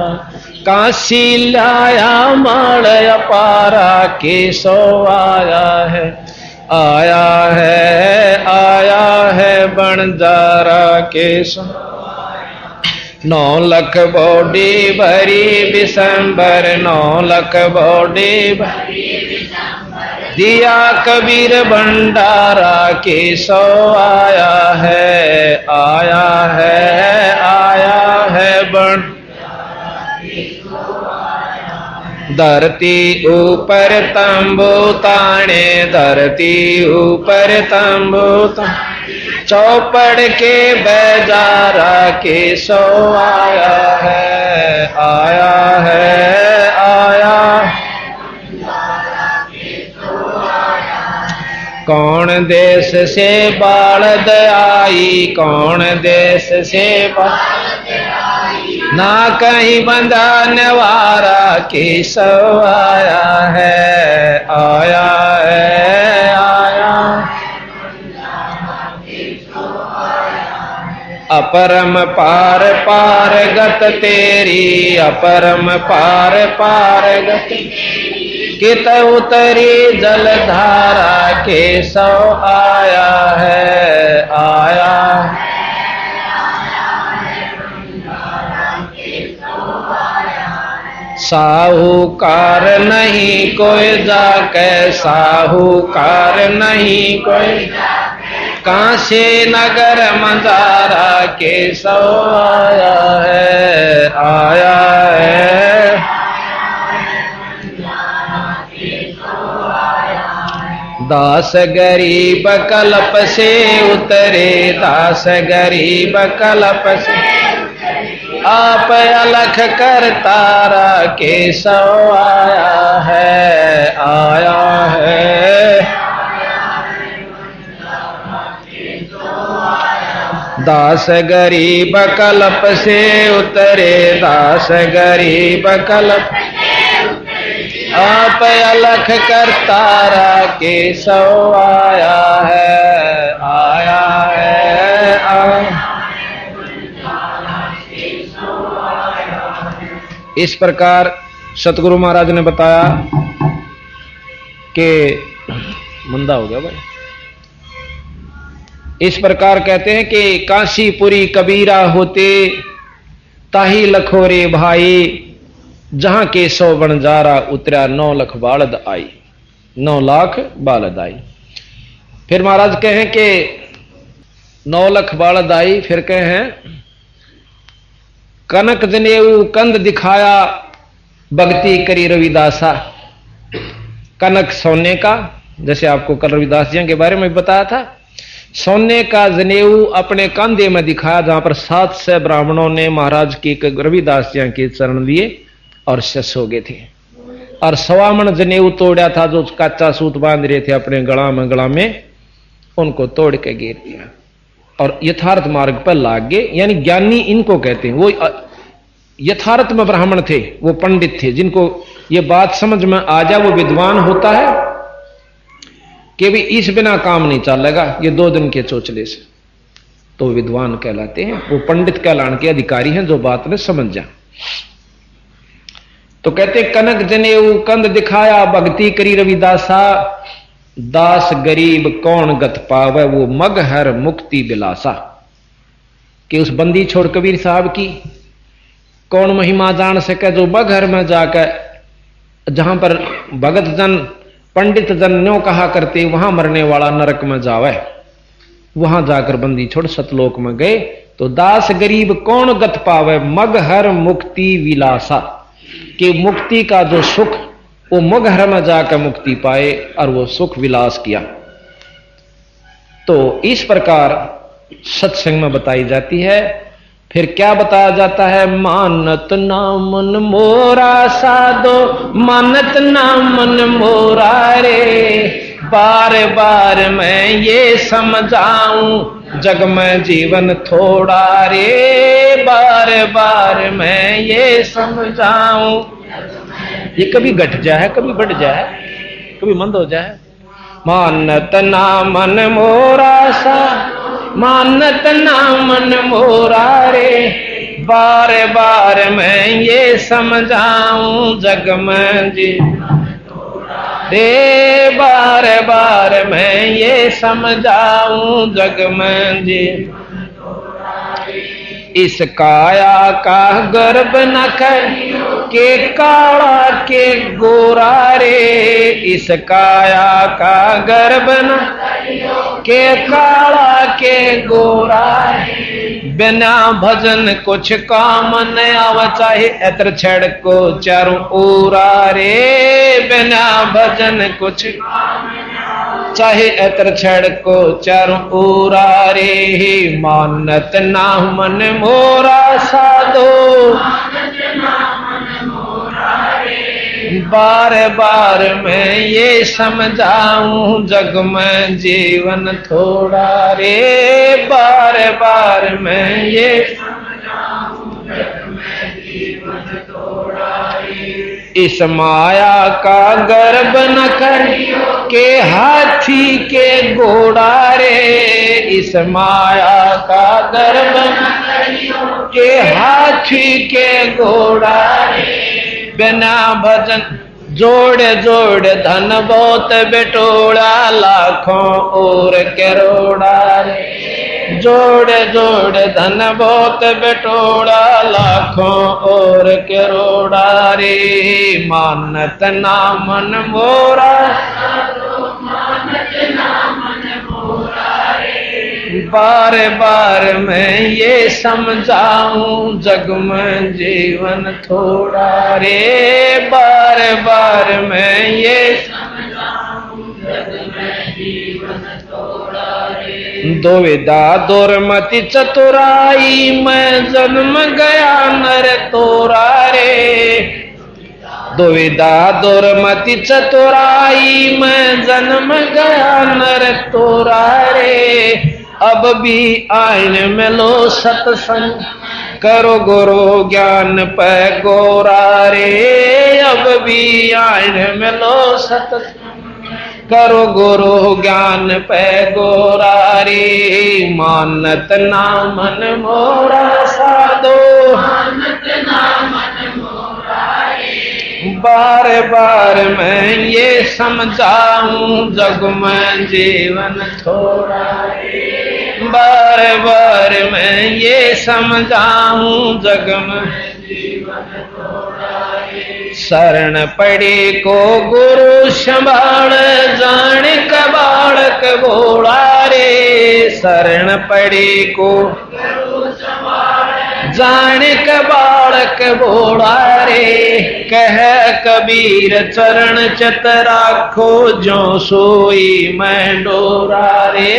काशी लाया माड़ अपारा केसो आया है। आया है बंजारा केसो 9 लाख बॉडी भरी दिसंबर 9 लाख बॉडी भरी दिया कबीर भंडारा केसो आया है। धरती ऊपर तंबू ताने, धरती ऊपर तंबू ताने, चौपड़ के बेजारा केसो आया है। कौन देश से बालद आई, कौन देश से ना कहीं बंदा नवारा केसो आया है। अपरम पार पार गत तेरी, अपरम पार पार गत कित उतरी जलधारा केसो आया है। साहूकार नहीं कोई जाके, साहूकार नहीं कोई काशी नगर मंजारा केसो आया है। दास गरीब कल्प से उतरे, दास गरीब कल्प से आप अलख कर तारा केसो आया है। दास गरीब कल्प से उतरे, दास गरीब कल्प आप अलख करतारा केशव आया है, आया है, आया। इस प्रकार सतगुरु महाराज ने बताया कि मंदा हो गया भाई। इस प्रकार कहते हैं कि काशीपुरी कबीरा होते ताही लखोरे भाई, जहां केशव बंजारा उतरा 9 लाख बालद आई, 9 लाख बालद आई। फिर महाराज कहें कि 9 लाख बालद आई, फिर कहें कनक जनेऊ कंद दिखाया भक्ति करी रविदासा। कनक सोने का, जैसे आपको कल रविदास जी के बारे में बताया था, सोने का जनेऊ अपने कंधे में दिखाया, जहां पर 700 ब्राह्मणों ने महाराज के रविदास जी के चरण लिए और शस हो गए थे। और 1.25 मन जनेऊ तोड़ा था, जो कच्चा सूत बांध रहे थे अपने गला में, उनको तोड़ के गिर दिया और यथार्थ मार्ग पर लाग गए। यानी ज्ञानी इनको कहते हैं। वो यथार्थ में ब्राह्मण थे, वो पंडित थे, जिनको ये बात समझ में आ जाए, वो विद्वान होता है कि भी इस बिना काम नहीं चलेगा, ये 2 दिन के चोचले से, तो विद्वान कहलाते हैं। वो पंडित कहलाने के अधिकारी हैं, जो बात में समझ जाए। तो कहते कनक जनेऊ कंद दिखाया भक्ति करी रविदासा, दास गरीब कौन गत पावे वो मग हर मुक्ति बिलासा। कि उस बंदी छोड़ कबीर साहब की कौन महिमा जान सके, जो मगहर में जाकर, जहां पर भगत जन पंडित जन न्यों कहा करते वहां मरने वाला नरक में जावे, वहां जाकर बंदी छोड़ सतलोक में गए। तो दास गरीब कौन गत पावे मगहर मुक्ति विलासा, कि मुक्ति का जो सुख वो मगहर में जाकर मुक्ति पाए और वो सुख विलास किया। तो इस प्रकार सत्संग में बताई जाती है। फिर क्या बताया जाता है, मानत ना मन मोरा साधो, मानत ना मन मोरा रे, बार बार मैं ये समझाऊं जग में जीवन थोड़ा रे, बार बार मैं ये समझाऊं। ये कभी घट जाए, कभी बढ़ जाए, कभी मंद हो जाए। मानत ना मन मोरा सा, मानत ना मन मोरा रे, बार बार मैं ये समझाऊं जग में जीवन रे, बार बार मैं ये समझाऊं जग में जीवन। इस काया का गर्भ न कर के काला के गोरा रे, इस काया का गर्भ न के काला के गोरा रे, बिना भजन कुछ काम न आव चाहे एतर छेड़ को चारों ओरा रे, बिना भजन कुछ चाहे एतर छेड़ को चारों ओरा रे, मानत ना मन मोरा साधो, बार बार मैं ये समझाऊं जग में जीवन थोड़ा रे, बार बार मैं ये समझाऊं जग में जीवन थोड़ा रे। इस माया का गर्भ न कर के हाथी के घोड़ा रे, इस माया का गर्भ न कर के हाथी के घोड़ा रे, बिना भजन जोड़ जोड़ धन बहुत बेटोड़ा लाखों और करोड़ा रे, जोड़ जोड़ धन बहुत बेटोड़ा लाखों और करोड़ा रे, मानत ना मन मोरा, मानत ना मन मोरा रे, बार बार मैं ये समझाऊं जग में जीवन थोड़ा रे, बार बार मैं ये समझाऊं जग में जीवन थोड़ा रे। दुविधा दुर्मति चतुराई में जन्म गया नर तोरा रे, दुविधा दुर्मति चतुराई में जन्म गया नर तोरा रे, अब भी आइन मिलो सत्संग करो गुरु ज्ञान पे गोरा रे। अब भी आइन मिलो सत्संग करो गुरु ज्ञान पे गोरा रे। मानत ना मन मोरा साधो मानत ना मन मोरा रे। बार बार मैं ये समझाऊं जग में जीवन थोड़ा रे। बार बार मैं ये समझाऊं जग में जीवन थोड़ा रे। शरण पड़े को गुरु संभाल जान का बालक बोला रे। शरण पड़े को गुरु संभाल जान का बालक बोला रे। कह कबीर चरण चित राखो जो सोई मैं डोरा रे।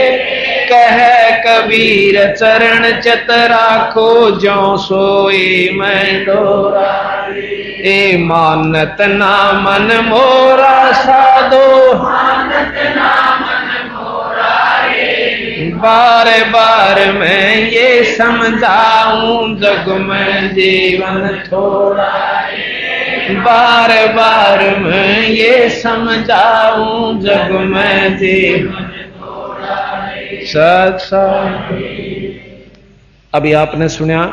कह कबीर चरण चित राखो जो सोई मैं डोरा रे। ए मानत ना मन मोरा साधो मानत ना मन मोरा रे। बार बार मैं ये समझाऊं जग में जीवन थोड़ा रे। बार बार मैं ये समझाऊं जग में जीवन थोड़ा रे। सत्संग। अभी आपने सुना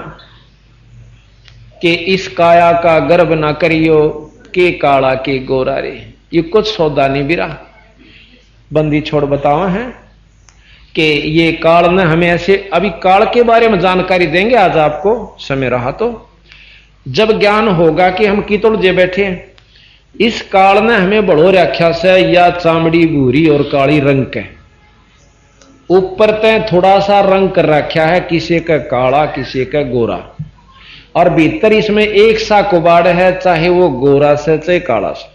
कि इस काया का गर्भ ना करियो के काला के गोरा रे। ये कुछ सौदा नहीं बिरा बंदी छोड़ बताओ है कि ये काल ने हमें ऐसे। अभी काल के बारे में जानकारी देंगे आज आपको समय रहा तो। जब ज्ञान होगा कि हम कितोड़ जे बैठे हैं। इस काल ने हमें बड़ो रखा से या चामड़ी भूरी और काली रंग के ऊपर तय थोड़ा सा रंग कर रखा है, किसी का काला किसी का गोरा। और भीतर इसमें एक सा कुबाड़ है, चाहे वो गोरा से चाहे काला से।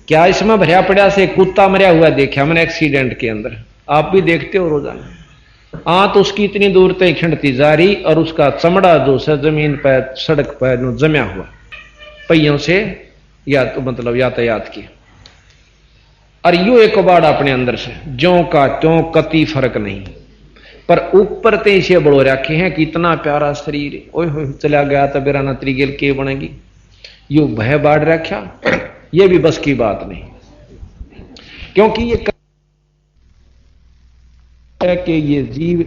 क्या इसमें भरिया पड़ा से कुत्ता मरिया हुआ देखा मैंने एक्सीडेंट के अंदर, आप भी देखते हो रोजाना। तो उसकी इतनी दूर तक खिंडती जा रही और उसका चमड़ा जो है जमीन पर सड़क पर जमा हुआ पहियों से या तो मतलब यातायात की। और यू एक कबाड़ अपने अंदर से ज्यों का त्यों कति फर्क नहीं। पर ऊपर ते इसे बड़ो रखे हैं कि इतना प्यारा शरीर है। ओए हो चला गया तो बेरा नत्री गेल के बनेगी। यू भय बाढ़ रखा, ये भी बस की बात नहीं। क्योंकि ये कि ये जीव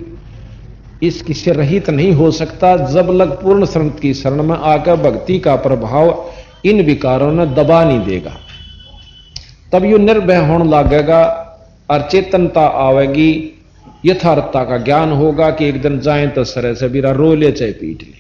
इसकी से रहित नहीं हो सकता जब लग पूर्ण शरण की शरण में आकर भक्ति का प्रभाव इन विकारों ने दबा नहीं देगा। तब यू निर्भय होने लगेगा और चेतनता आवेगी, यथार्थता का ज्ञान होगा कि एक दिन जाए तो सरे से बिरा रो ले चाहे पीट ले।